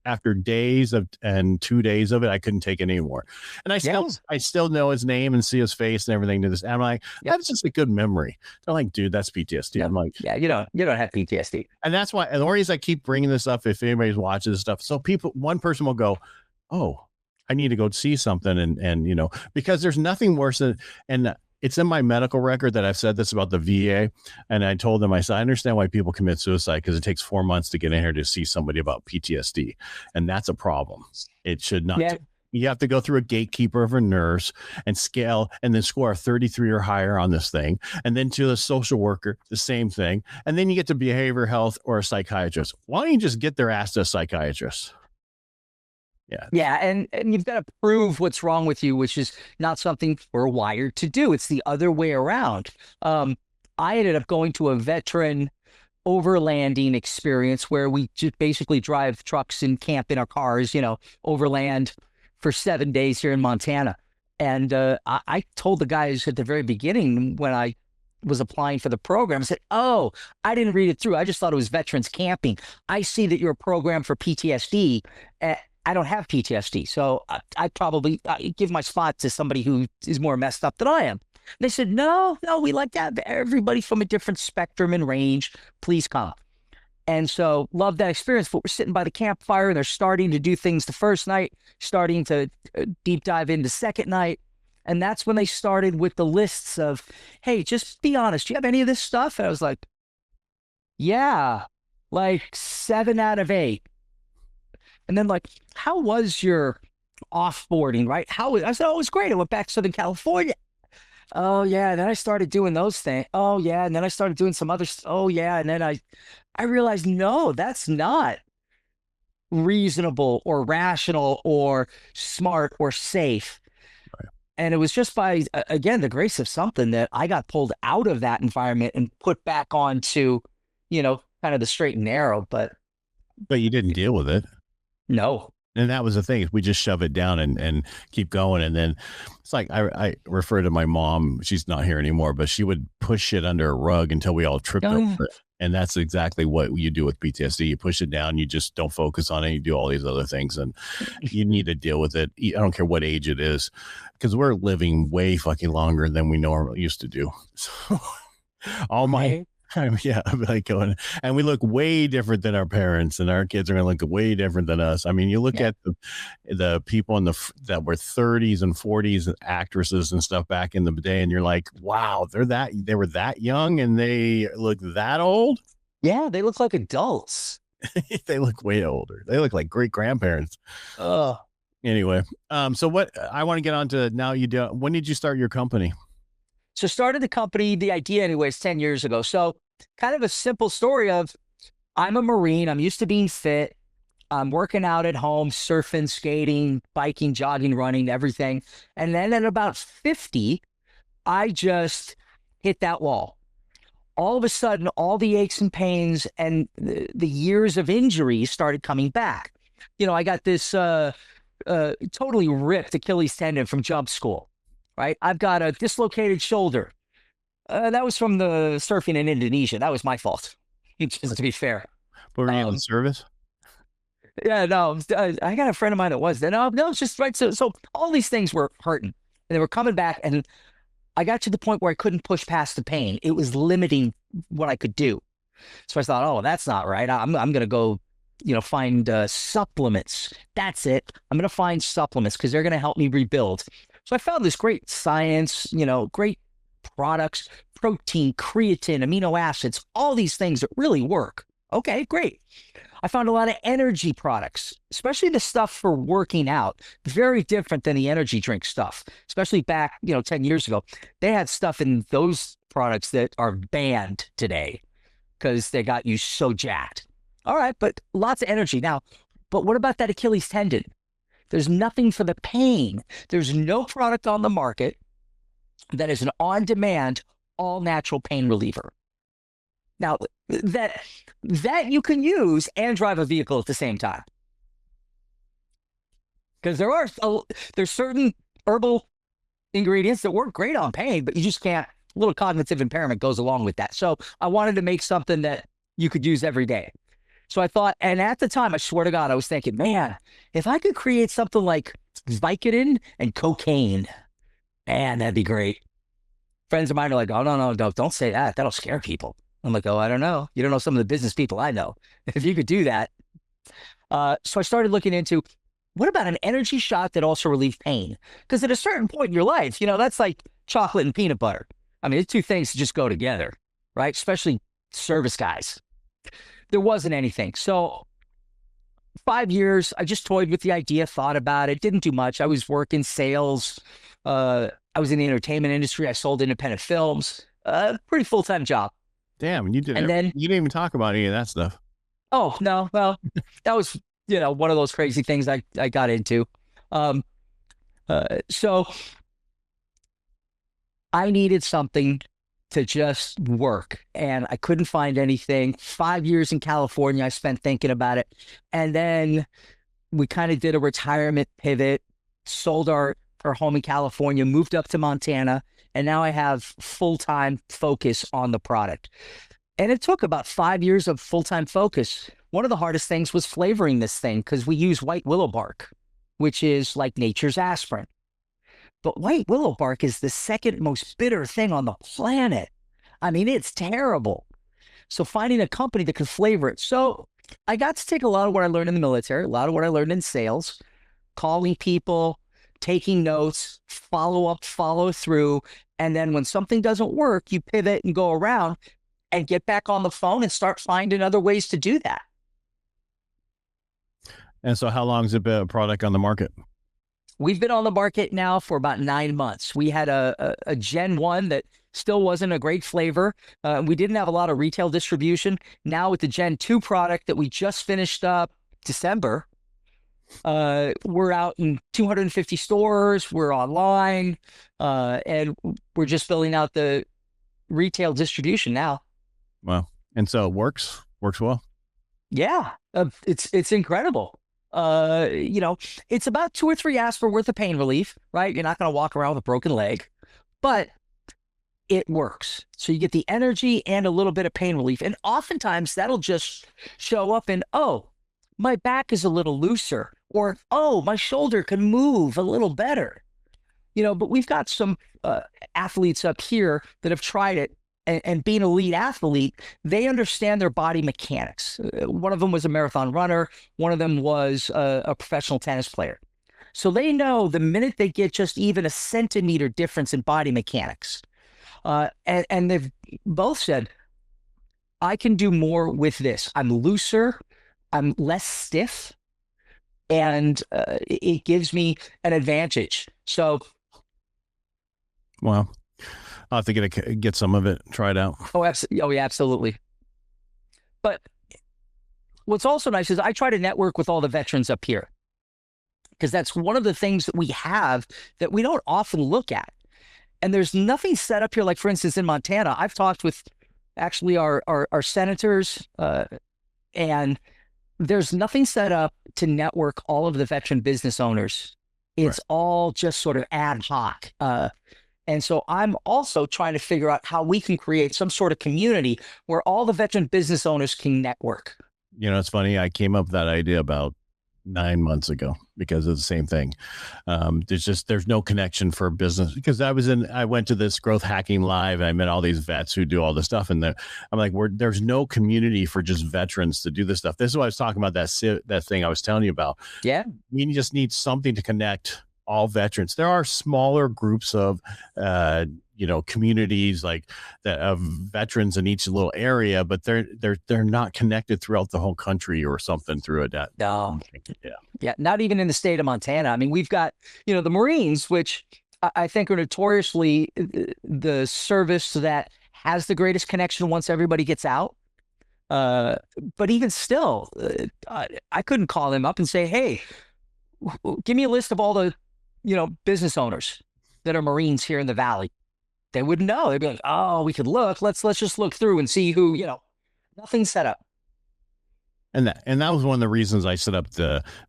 After days and 2 days of it, I couldn't take it anymore. And I still know his name and see his face and everything to this. And I'm like, that's just a good memory. They're like, dude, that's PTSD. I'm like, you don't have PTSD. And that's why, and the reason I keep bringing this up, if anybody's watching this stuff, so one person will go, oh, I need to go see something. And because there's nothing worse than, and it's in my medical record that I've said this about the VA. And I told them, I said, I understand why people commit suicide, because it takes 4 months to get in here to see somebody about PTSD. And that's a problem. It should not. Yeah. You have to go through a gatekeeper of a nurse and scale, and then score a 33 or higher on this thing. And then to a social worker, the same thing. And then you get to behavioral health or a psychiatrist. Why don't you just get their ass to a psychiatrist? Yeah. And you've got to prove what's wrong with you, which is not something we're wired to do. It's the other way around. I ended up going to a veteran overlanding experience where we just basically drive trucks and camp in our cars, overland for 7 days here in Montana. And I told the guys at the very beginning when I was applying for the program, I said, oh, I didn't read it through. I just thought it was veterans camping. I see that you're a program for PTSD. I don't have PTSD, so I probably give my spot to somebody who is more messed up than I am. They said, no, we like to have everybody from a different spectrum and range. Please come. And so love that experience. But we're sitting by the campfire, and they're starting to do things the first night, starting to deep dive into second night. And that's when they started with the lists of, hey, just be honest. Do you have any of this stuff? And I was like, yeah, like 7 out of 8. And then like, how was your offboarding, right? I said, oh, it was great. I went back to Southern California. Oh yeah. And then I started doing those things. Oh yeah. And then I started doing some other, oh yeah. And then I realized, no, that's not reasonable or rational or smart or safe. Right. And it was just by, again, the grace of something that I got pulled out of that environment and put back onto, kind of the straight and narrow, but you didn't deal with it. No. And that was the thing. We just shove it down and keep going. And then it's like, I refer to my mom, she's not here anymore, but she would push it under a rug until we all tripped over it. And that's exactly what you do with PTSD. You push it down, you just don't focus on it. You do all these other things, and you need to deal with it. I don't care what age it is, because we're living way fucking longer than we normally used to do. So all my... Yeah, like going, and we look way different than our parents, and our kids are going to look way different than us. I mean, you look at the people that were 30s and 40s actresses and stuff back in the day, and you're like, wow, they were that young and they look that old. Yeah, they look like adults. They look way older. They look like great grandparents. Anyway, so what I want to get on to now, when did you start your company? So started the company, the idea anyways, 10 years ago. So kind of a simple story of, I'm a Marine. I'm used to being fit. I'm working out at home, surfing, skating, biking, jogging, running, everything. And then at about 50, I just hit that wall. All of a sudden, all the aches and pains and the years of injuries started coming back. I got this totally ripped Achilles tendon from jump school. Right. I've got a dislocated shoulder. That was from the surfing in Indonesia. That was my fault, just to be fair. But were you in service? Yeah, no, I got a friend of mine that was. No, it's just right. So all these things were hurting, and they were coming back. And I got to the point where I couldn't push past the pain. It was limiting what I could do. So I thought, oh, that's not right. I'm going to go, find supplements. That's it. I'm going to find supplements because they're going to help me rebuild. So I found this great science, great products, protein, creatine, amino acids, all these things that really work. Okay, great. I found a lot of energy products, especially the stuff for working out. Very different than the energy drink stuff, especially back, 10 years ago. They had stuff in those products that are banned today because they got you so jacked. All right, but lots of energy. Now, but what about that Achilles tendon? There's nothing for the pain. There's no product on the market that is an on-demand, all-natural pain reliever. Now, that you can use and drive a vehicle at the same time. Because there's certain herbal ingredients that work great on pain, but you just can't. A little cognitive impairment goes along with that. So I wanted to make something that you could use every day. So I thought, and at the time, I swear to God, I was thinking, man, if I could create something like Vicodin and cocaine, man, that'd be great. Friends of mine are like, oh, no, don't say that. That'll scare people. I'm like, oh, I don't know. You don't know some of the business people I know. If you could do that. So I started looking into, what about an energy shot that also relieves pain? Because at a certain point in your life, that's like chocolate and peanut butter. I mean, the two things just go together, right? Especially service guys. There wasn't anything. So 5 years, I just toyed with the idea, thought about it, didn't do much. I was working sales. I was in the entertainment industry. I sold independent films. Pretty full-time job. Damn, you did. And then you didn't even talk about any of that stuff. Oh, no. Well, that was, one of those crazy things I got into. So I needed something to just work, and I couldn't find anything. 5 years in California, I spent thinking about it. And then we kind of did a retirement pivot, sold our home in California, moved up to Montana, and now I have full-time focus on the product. And it took about 5 years of full-time focus. One of the hardest things was flavoring this thing because we use white willow bark, which is like nature's aspirin. But white willow bark is the second most bitter thing on the planet. I mean, it's terrible. So finding a company that can flavor it. So I got to take a lot of what I learned in the military, a lot of what I learned in sales, calling people, taking notes, follow up, follow through. And then when something doesn't work, you pivot and go around and get back on the phone and start finding other ways to do that. And so how long has it been a product on the market? We've been on the market now for about 9 months. We had a Gen 1 that still wasn't a great flavor. We didn't have a lot of retail distribution. Now with the Gen 2 product that we just finished up December, we're out in 250 stores. We're online, and we're just filling out the retail distribution now. Wow. And so it works well. Yeah. It's incredible. It's about 2 or 3 aspirin worth of pain relief, right? You're not going to walk around with a broken leg, but it works. So you get the energy and a little bit of pain relief. And oftentimes that'll just show up in, oh, my back is a little looser, or, oh, my shoulder can move a little better. But we've got some athletes up here that have tried it, and being an elite athlete, they understand their body mechanics. One of them was a marathon runner. One of them was a professional tennis player. So they know the minute they get just even a centimeter difference in body mechanics. And they've both said, I can do more with this. I'm looser. I'm less stiff. And it gives me an advantage. So. Wow. I'll have to get some of it, try it out. Oh, oh, yeah, absolutely. But what's also nice is I try to network with all the veterans up here, because that's one of the things that we have that we don't often look at. And there's nothing set up here. Like, for instance, in Montana, I've talked with actually our senators, and there's nothing set up to network all of the veteran business owners. It's right. All just sort of ad hoc. And so I'm also trying to figure out how we can create some sort of community where all the veteran business owners can network. It's funny. I came up with that idea about 9 months ago because of the same thing. There's no connection for business because I went to this growth hacking live. And I met all these vets who do all this stuff. And I'm like, there's no community for just veterans to do this stuff. This is what I was talking about, that thing I was telling you about. Yeah. We just need something to connect all veterans. There are smaller groups of, communities like that of veterans in each little area, but they're not connected throughout the whole country or something through it. No. Yeah. Not even in the state of Montana. I mean, we've got, the Marines, which I think are notoriously the service that has the greatest connection once everybody gets out. But even still, I couldn't call them up and say, hey, give me a list of all the, business owners that are Marines here in the Valley. They wouldn't know. They'd be like, oh, we could look. Let's just look through and see who, nothing's set up. And that was one of the reasons I set up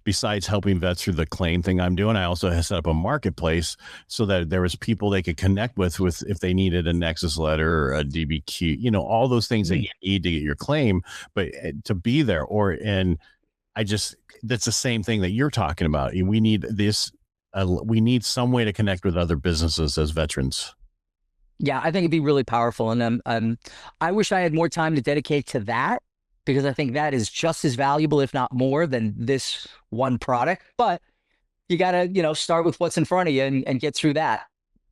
besides helping vets through the claim thing I'm doing, I also set up a marketplace so that there was people they could connect with if they needed a Nexus letter or a DBQ, all those things that you need to get your claim, but to be there that's the same thing that you're talking about. We need we need some way to connect with other businesses as veterans. Yeah, I think it'd be really powerful. And I wish I had more time to dedicate to that because I think that is just as valuable, if not more, than this one product. But you got to, start with what's in front of you and get through that.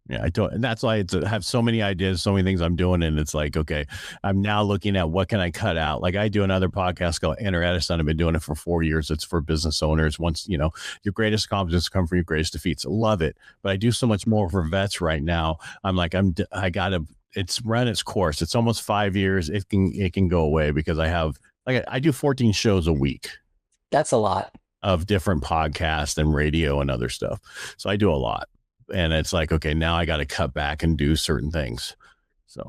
Yeah, and that's why I have so many ideas, so many things I'm doing. And it's like, okay, I'm now looking at what can I cut out? Like I do another podcast called Enter Edison. I've been doing it for 4 years. It's for business owners. Once, your greatest accomplishments come from your greatest defeats. Love it. But I do so much more for vets right now. I'm like, it's run its course. It's almost 5 years. It can go away because I do 14 shows a week. That's a lot of different podcasts and radio and other stuff. So I do a lot. And it's like, okay, now I got to cut back and do certain things. So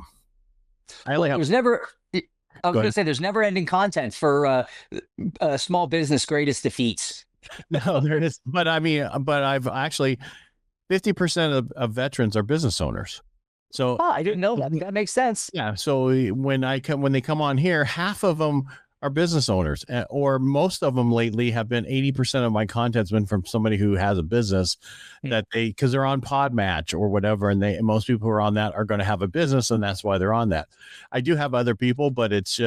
there's never ending content for small business greatest defeats. No, there is. But I've actually 50% of veterans are business owners. So I didn't know that. That makes sense. Yeah. So when they come on here, half of them are business owners, or most of them lately have been 80% of my content's been from somebody who has a business that because they're on Podmatch or whatever. And most people who are on that are going to have a business and that's why they're on that. I do have other people, but it's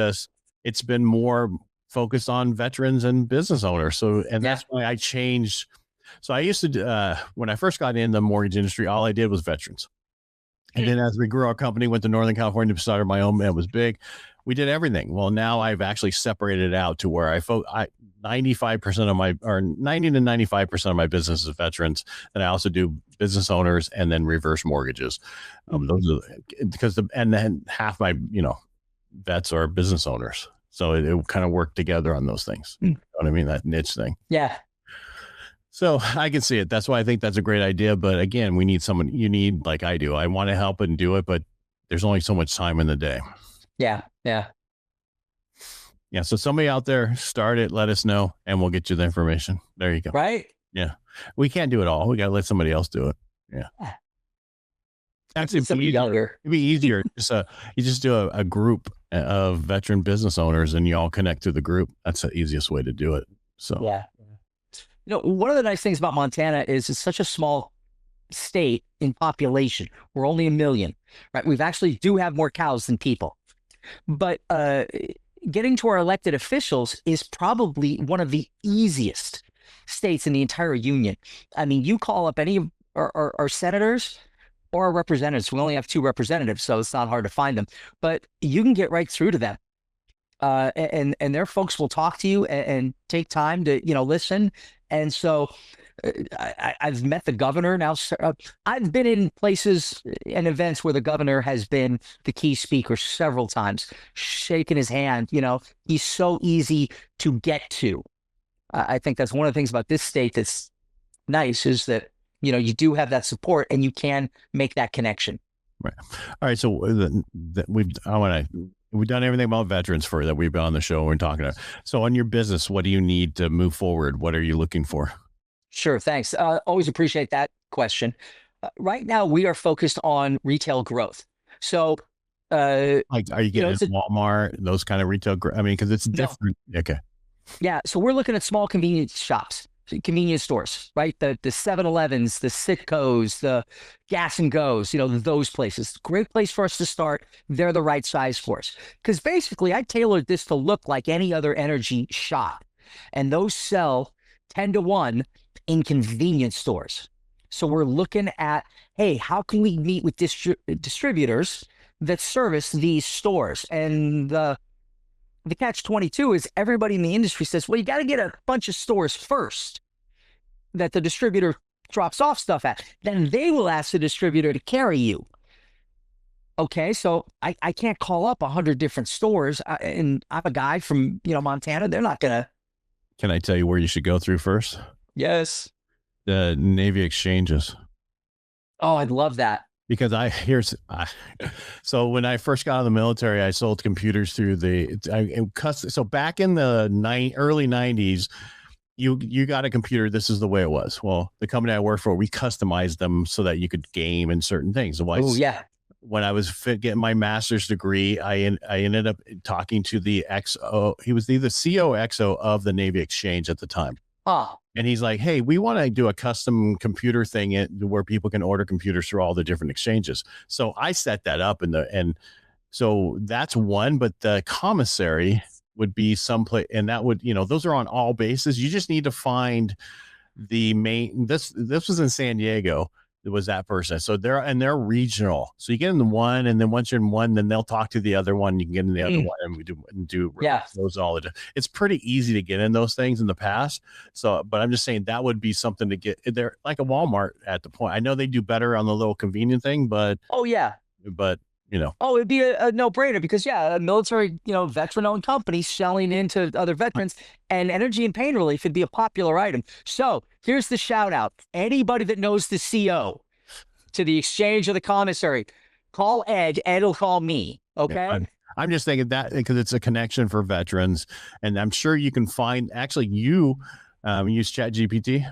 been more focused on veterans and business owners. So, and that's why I changed. So I used to, when I first got in the mortgage industry, all I did was veterans. And then as we grew our company, went to Northern California, started my own, it was big. We did everything. Well, now I've actually separated it out to where 95% of my, or 90 to 95% of my business is veterans. And I also do business owners and then reverse mortgages. Those are and then half my, vets are business owners. So it kind of worked together on those things. You know what I mean? That niche thing. Yeah. So I can see it. That's why I think that's a great idea. But again, we need someone, like I do. I want to help and do it, but there's only so much time in the day. Yeah. Yeah. Yeah. So somebody out there, start it, let us know, and we'll get you the information. There you go. Right. Yeah. We can't do it all. We got to let somebody else do it. Yeah. Actually, it'd be easier. You just do a group of veteran business owners and you all connect to the group. That's the easiest way to do it. So, yeah. One of the nice things about Montana is it's such a small state in population. We're only 1 million, right? We've actually do have more cows than people. But getting to our elected officials is probably one of the easiest states in the entire union. I mean, you call up any of our senators or our representatives. We only have 2 representatives, so it's not hard to find them. But you can get right through to them. And their folks will talk to you and take time to, listen. And so I've met the governor now. I've been in places and events where the governor has been the key speaker several times, shaking his hand. He's so easy to get to. I think that's one of the things about this state that's nice is that, you do have that support and you can make that connection. Right. All right. So we've done everything about veterans that we've been on the show. We're talking about. So on your business, what do you need to move forward? What are you looking for? Sure. Thanks. Always appreciate that question. Right now, we are focused on retail growth. So, are you getting Walmart, those kind of retail? Because it's different. No. Okay. Yeah, so we're looking at small convenience shops, convenience stores, right? The 7-Elevens, the Sitcos, the Gas and Goes, those places. Great place for us to start. They're the right size for us. Because basically, I tailored this to look like any other energy shop. And those sell 10 to 1 in convenience stores. So we're looking at, hey, how can we meet with distributors that service these stores? And the catch 22 is everybody in the industry says, well, you got to get a bunch of stores first that the distributor drops off stuff at. Then they will ask the distributor to carry you. Okay, so I can't call up 100 different stores. And I'm a guy from, Montana. They're not going to. Can I tell you where you should go through first? Yes. The Navy exchanges. Oh, I'd love that. Because so when I first got out of the military, I sold computers through so back in the early 90s, you got a computer. This is the way it was. Well, the company I worked for, we customized them so that you could game in certain things. Oh, yeah. When I was getting my master's degree, I ended up talking to the XO. He was the COXO of the Navy Exchange at the time. Oh. And he's like, hey, we want to do a custom computer thing where people can order computers through all the different exchanges. So I set that up and so that's one, but the commissary would be someplace, and that would, those are on all bases. You just need to find the main, this was in San Diego. It was that person. So they're regional. So you get in the one, and then once you're in one, then they'll talk to the other one. You can get in the other one, and we do those all. It's pretty easy to get in those things in the past. So, but I'm just saying that would be something to get there, like a Walmart at the point. I know they do better on the little convenient thing, but it'd be a no-brainer because a military, veteran-owned company selling into other veterans, and energy and pain relief would be a popular item. So here's the shout out. Anybody that knows the CO to the exchange or the commissary, call Ed. Ed will call me. Okay. Yeah, I'm just thinking that because it's a connection for veterans, and I'm sure you can find, actually you use ChatGPT.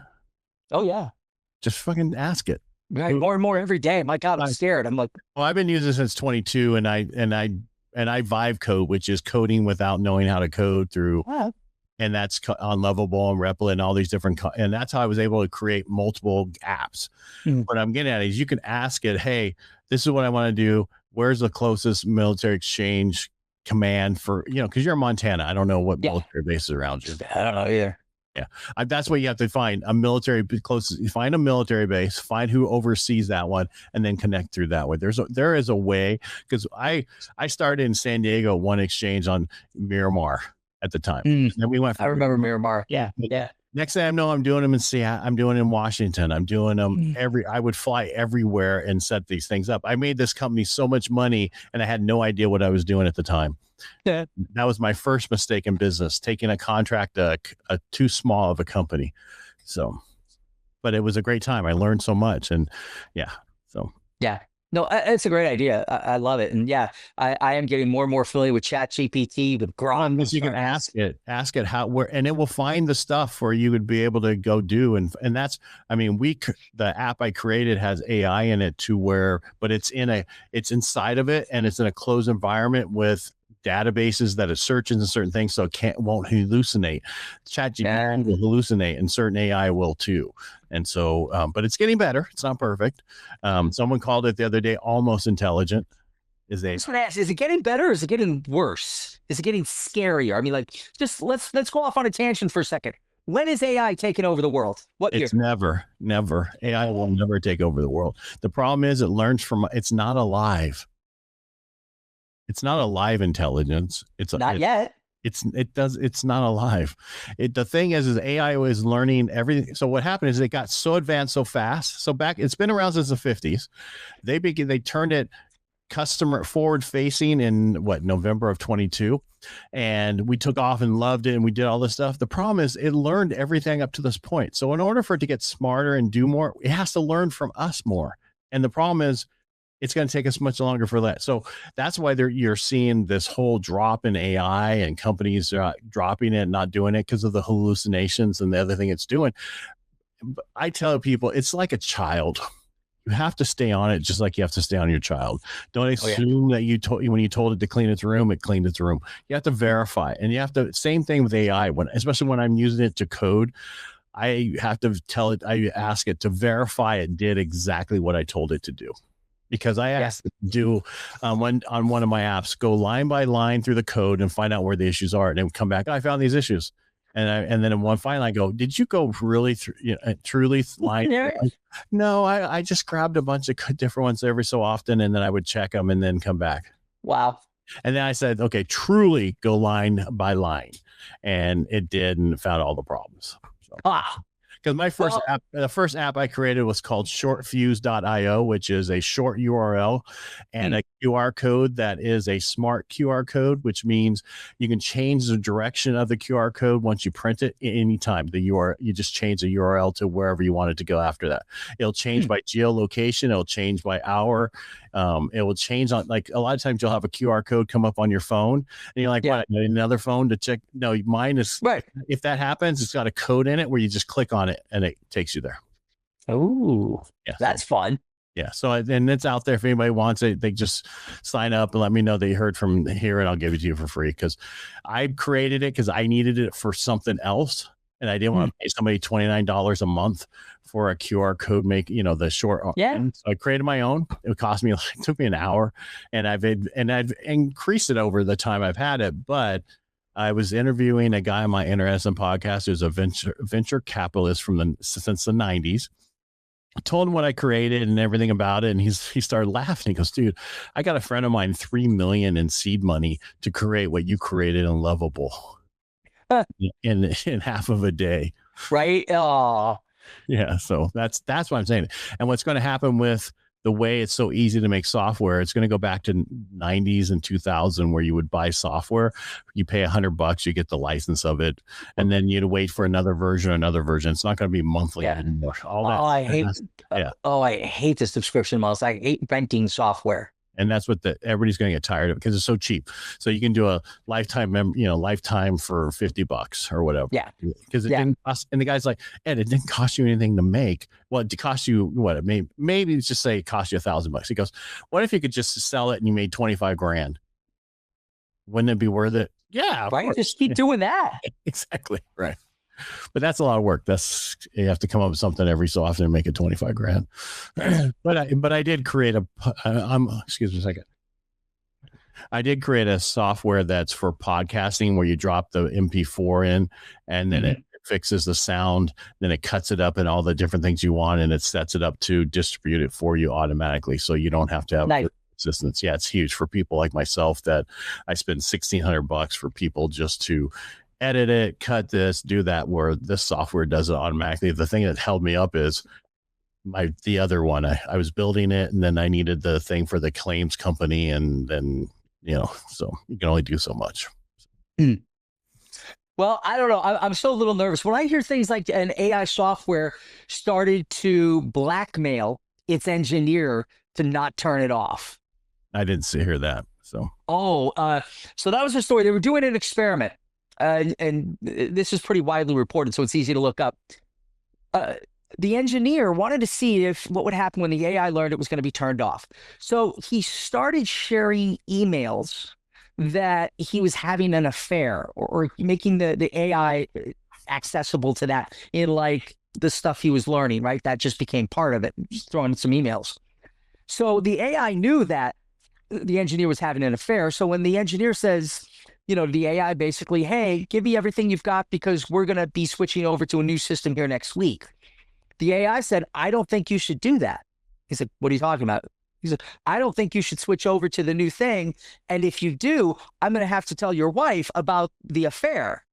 Oh yeah. Just fucking ask it. Right, more and more every day. My God, I'm scared. I'm like, well, I've been using it since 22, and I vibe code, which is coding without knowing how to code through, and that's on Lovable and Replit and all these different, and that's how I was able to create multiple apps. What I'm getting at is you can ask it, hey, this is what I want to do. Where's the closest military exchange command for, because you're in Montana. I don't know what military bases around you. I don't know either. Yeah, that's what you have to find, a military closest. You find a military base, find who oversees that one, and then connect through that way. There is a way, because I started in San Diego, one exchange on Miramar at the time. Then we went. I remember Miramar. Yeah. Next thing I know, I'm doing them in Seattle. I'm doing in Washington. I'm doing them I would fly everywhere and set these things up. I made this company so much money, and I had no idea what I was doing at the time. Yeah. That was my first mistake in business, taking a contract too small of a company. So, but it was a great time. I learned so much, and yeah. No, it's a great idea. I love it. And I am getting more and more familiar with ChatGPT, with Grok. You can ask it how, where, and it will find the stuff where you would be able to go do. And that's, the app I created has AI in it but it's inside of it, and it's in a closed environment with databases that it searches and certain things, so it won't hallucinate. ChatGPT will hallucinate, and certain AI will too. And so, but it's getting better. It's not perfect. Someone called it the other day almost intelligent. Is it getting better or is it getting worse? Is it getting scarier? I mean, like, just let's go off on a tangent for a second. When is AI taking over the world? What year? It's never. AI will never take over the world. The problem is it learns from, it's not alive. It's not a live intelligence. It's not yet. It's not alive. The thing is AI is learning everything. So what happened is it got so advanced so fast. So it's been around since the 50s. They turned it customer forward facing in November of 22. And we took off and loved it, and we did all this stuff. The problem is it learned everything up to this point. So in order for it to get smarter and do more, it has to learn from us more. And the problem is, it's going to take us much longer for that. So that's why you're seeing this whole drop in AI, and companies are dropping it, not doing it because of the hallucinations and the other thing it's doing. I tell people, it's like a child. you have to stay on it, just like you have to stay on your child. Don't assume that when you told it to clean its room, it cleaned its room. You have to verify, and you have to, same thing with AI, especially when I'm using it to code, I have to I ask it to verify it did exactly what I told it to do. Because I asked it to do on one of my apps, go line by line through the code and find out where the issues are, and then come back. I found these issues, and then in one final, I go, did you go really truly line? No, I just grabbed a bunch of different ones every so often, and then I would check them and then come back. Wow. And then I said, okay, truly go line by line, and it did, and found all the problems. So. Because my first app, the first app I created was called shortfuse.io, which is a short URL and a QR code that is a smart QR code, which means you can change the direction of the QR code once you print it anytime. You just change the URL to wherever you want it to go after that. It'll change by geolocation. It'll change by hour. It will change on, like, a lot of times you'll have a QR code come up on your phone and you're like, what, another phone to check? No, mine is right. If that happens, it's got a code in it where you just click on it and it takes you there. Oh, that's fun. Yeah. So, and it's out there. If anybody wants it, they just sign up and let me know they heard from here, and I'll give it to you for free. Cause I created it because I needed it for something else. And I didn't want to pay somebody $29 a month for a QR code, the short. So I created my own. It took me an hour, and I've increased it over the time I've had it. But I was interviewing a guy on my Interesting podcast who's a venture capitalist since the 90s. I told him what I created and everything about it, and he started laughing. He goes, dude, I got a friend of mine $3 million in seed money to create what you created in Lovable in half of a day. Right. Oh, yeah. So that's what I'm saying. And what's going to happen with the way it's so easy to make software, it's going to go back to 90s and 2000, where you would buy software, you pay $100, you get the license of it, and then you'd wait for another version. It's not going to be monthly anymore. All that. I hate the subscription models. I hate renting software. And that's what everybody's going to get tired of, because it's so cheap. So you can do a lifetime for $50 or whatever. Yeah. Because it didn't cost, and the guy's like, Ed, it didn't cost you anything to make. Well, it cost you what? Maybe just say it cost you $1,000. He goes, what if you could just sell it and you made $25,000? Wouldn't it be worth it? Yeah. Right. Just keep doing that. Exactly. Right. But that's a lot of work. You have to come up with something every so often and make it $25,000. But I did create excuse me a second. I did create a software that's for podcasting, where you drop the MP4 in, and then it fixes the sound, then it cuts it up and all the different things you want, and it sets it up to distribute it for you automatically, so you don't have to have assistance. Yeah, it's huge for people like myself that I spend $1,600 for people just to edit it, cut this, do that, where this software does it automatically. The thing that held me up is the other one. I was building it, and then I needed the thing for the claims company, and then, so you can only do so much. Well, I don't know. I'm still a little nervous when I hear things like an AI software started to blackmail its engineer to not turn it off. I didn't hear that. So so that was the story. They were doing an experiment. And this is pretty widely reported, so it's easy to look up. The engineer wanted to see what would happen when the AI learned it was going to be turned off. So he started sharing emails that he was having an affair, or making the AI accessible to that in, like, the stuff he was learning, right? That just became part of it, just throwing in some emails. So the AI knew that the engineer was having an affair. So when the engineer says, the AI basically, hey, give me everything you've got, because we're going to be switching over to a new system here next week. The AI said, I don't think you should do that. He said, what are you talking about? He said, I don't think you should switch over to the new thing. And if you do, I'm going to have to tell your wife about the affair.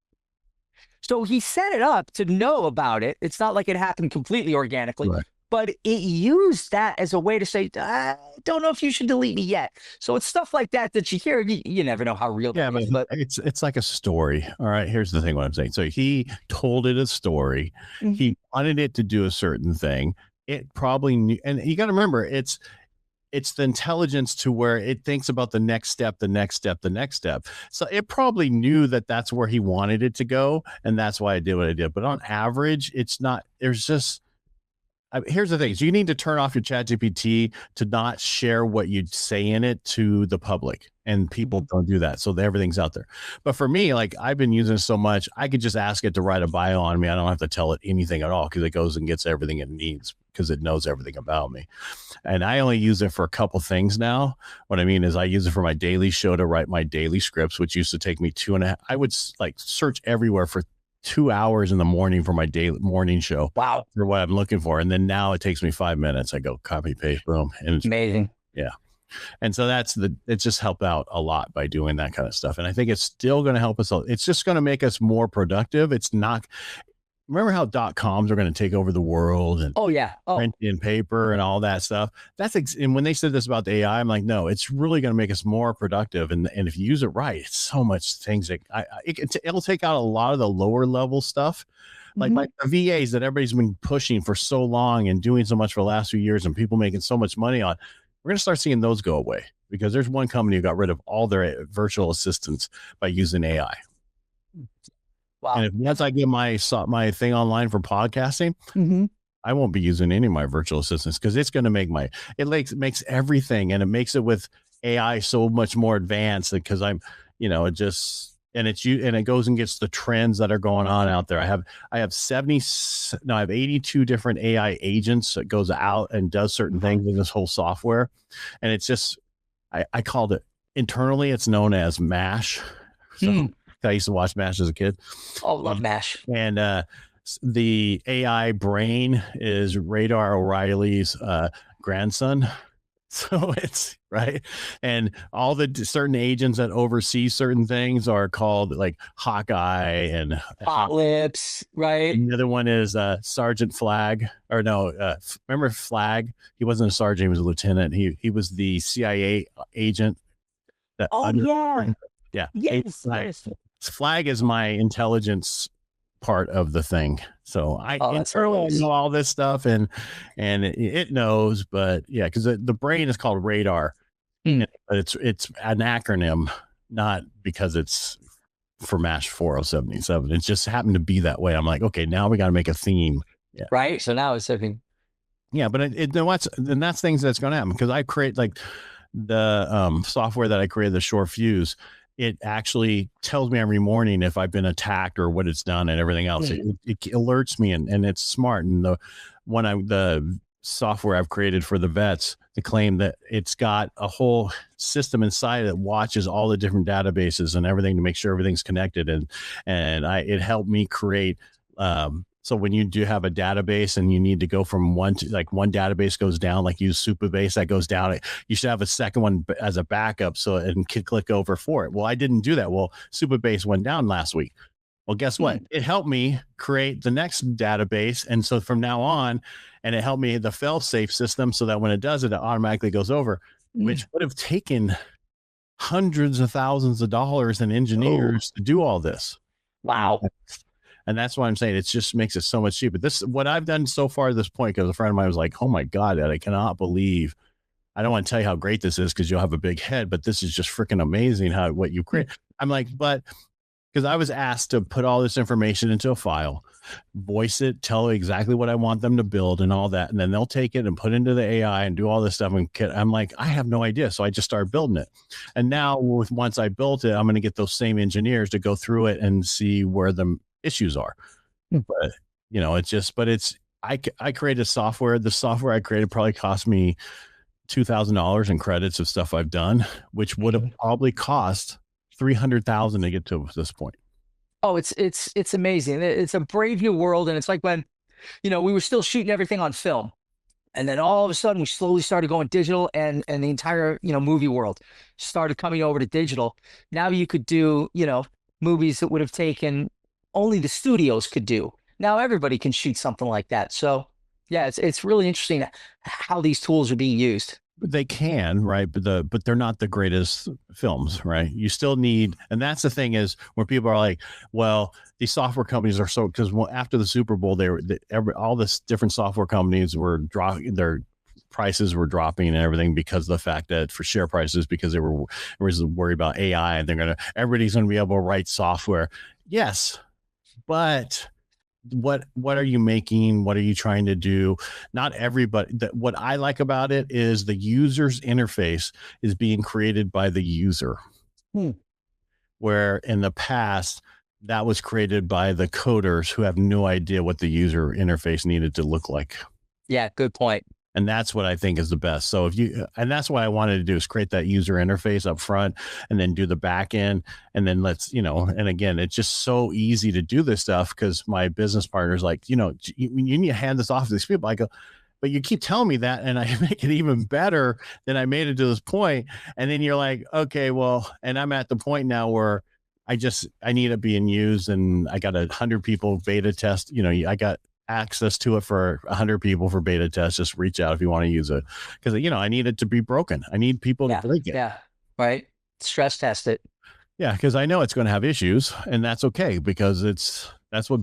So he set it up to know about it. It's not like it happened completely organically. Right. But it used that as a way to say, I don't know if you should delete me yet. So it's stuff like that you hear. You never know how real that is. But it's like a story. All right, here's the thing, what I'm saying. So he told it a story. Mm-hmm. He wanted it to do a certain thing. It probably knew, and you got to remember, it's the intelligence to where it thinks about the next step, the next step, the next step. So it probably knew that that's where he wanted it to go, and that's why I did what I did. But on average, it's not. There's just here's the thing. So you need to turn off your ChatGPT to not share what you say in it to the public, and people don't do that. So everything's out there. But for me, like I've been using it so much, I could just ask it to write a bio on me. I don't have to tell it anything at all because it goes and gets everything it needs because it knows everything about me. And I only use it for a couple things now. What I mean is I use it for my daily show to write my daily scripts, which used to take me 2.5. I would like search everywhere for 2 hours in the morning for my daily morning show. Wow. For what I'm looking for. And then now it takes me 5 minutes. I go copy, paste, boom. And it's Amazing. Yeah. And so it's just helped out a lot by doing that kind of stuff. And I think it's still going to help us. It's just going to make us more productive. It's not, remember how .coms are going to take over the world and print in paper and all that stuff. And when they said this about the AI, I'm like, no, it's really going to make us more productive. And if you use it right, it's so much things that it'll take out a lot of the lower level stuff. Like the VAs that everybody's been pushing for so long and doing so much for the last few years and people making so much money on, we're going to start seeing those go away because there's one company who got rid of all their virtual assistants by using AI. Wow. And once I get my thing online for podcasting, I won't be using any of my virtual assistants because it's going to make makes everything, and it makes it with AI so much more advanced because it goes and gets the trends that are going on out there. I have 82 different AI agents that goes out and does certain things in this whole software. And it's just, I called it internally, it's known as MASH. So I used to watch MASH as a kid. Oh, love MASH. And the AI brain is Radar O'Reilly's grandson. So it's right. And all the certain agents that oversee certain things are called like Hawkeye and Hot Lips, right? And the other one is Sergeant Flag, or no, remember Flag? He wasn't a sergeant, he was a lieutenant. He was the CIA agent. Yeah. Yes. Flag is my intelligence part of the thing. So I know all this stuff and it knows, but yeah, because the brain is called radar, but it's an acronym, not because it's for MASH 4077. It just happened to be that way. I'm like, okay, now we got to make a theme. Yeah. Right. So now it's something. Yeah, but that's things that's going to happen because I create like the software that I created, the Short Fuse. It actually tells me every morning if I've been attacked or what it's done and everything else. It alerts me and it's smart. And the software I've created for the vets, to claim that it's got a whole system inside that watches all the different databases and everything to make sure everything's connected. And it helped me create, so when you do have a database and you need to go from one database goes down, like use Supabase, that goes down, you should have a second one as a backup so it can click over for it. Well, I didn't do that. Well, Supabase went down last week. Well, guess what? It helped me create the next database. And so from now on, and it helped me the fail-safe system so that when it does it automatically goes over, which would have taken hundreds of thousands of dollars in engineers to do all this. Wow. And that's why I'm saying it just makes it so much cheaper. What I've done so far at this point, because a friend of mine was like, oh my God, Ed, I cannot believe, I don't want to tell you how great this is because you'll have a big head, but this is just freaking amazing what you create. I'm like, but because I was asked to put all this information into a file, voice it, tell exactly what I want them to build and all that. And then they'll take it and put it into the AI and do all this stuff. And I'm like, I have no idea. So I just started building it. And now once I built it, I'm going to get those same engineers to go through it and see where the issues are. But I created software. The software I created probably cost me $2,000 in credits of stuff I've done, which would have probably cost $300,000 to get to this point. Oh, it's amazing. It's a brave new world. And it's like when, we were still shooting everything on film. And then all of a sudden we slowly started going digital and the entire, movie world started coming over to digital. Now you could do, movies that would have taken only the studios could do. Now everybody can shoot something like that. So yeah, it's really interesting how these tools are being used. They can, right? But they're not the greatest films, right? You still need, and that's the thing is where people are like, well, these software companies are so, because after the Super Bowl, all this different software companies were dropping their prices were dropping and everything because of the fact that for share prices, because they were worried about AI and everybody's going to be able to write software. Yes. But what are you making? What are you trying to do? Not everybody. What I like about it is the user's interface is being created by the user. Where in the past that was created by the coders who have no idea what the user interface needed to look like. Yeah, good point. And that's what I think is the best. So and that's what I wanted to do, is create that user interface up front and then do the back end. And then and again, it's just so easy to do this stuff because my business partner's like, you need to hand this off to these people. I go, but you keep telling me that, and I make it even better than I made it to this point. And then you're like, okay, well, and I'm at the point now where I need it being used, and I got 100 people beta test. I got access to it for 100 people for beta test. Just reach out if you want to use it, because I need it to be broken. I need people to break it. Yeah, right. Stress test it. Yeah, because I know it's going to have issues, and that's okay, because that's what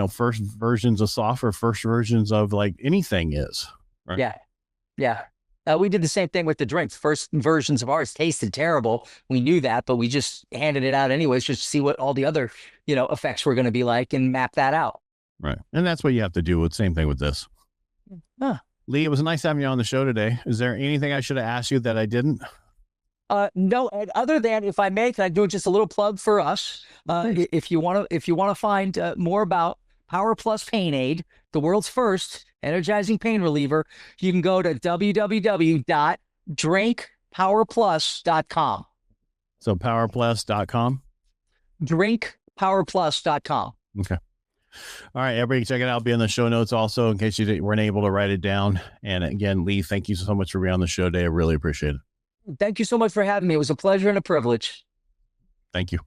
first versions of software, first versions of like anything is. Right? Yeah. We did the same thing with the drinks. First versions of ours tasted terrible. We knew that, but we just handed it out anyways, just to see what all the other effects were going to be like and map that out. Right. And that's what you have to do. Same thing with this. Lee, it was nice having you on the show today. Is there anything I should have asked you that I didn't? No, Ed, other than, if I may, can I do just a little plug for us? If you want to find more about Power Plus Pain Aid, the world's first energizing pain reliever, you can go to www.drinkpowerplus.com. So powerplus.com? Drinkpowerplus.com. Okay. All right, everybody, check it out. It'll be in the show notes also, in case you weren't able to write it down. And again, Lee, thank you so much for being on the show today. I really appreciate it. Thank you so much for having me. It was a pleasure and a privilege. Thank you.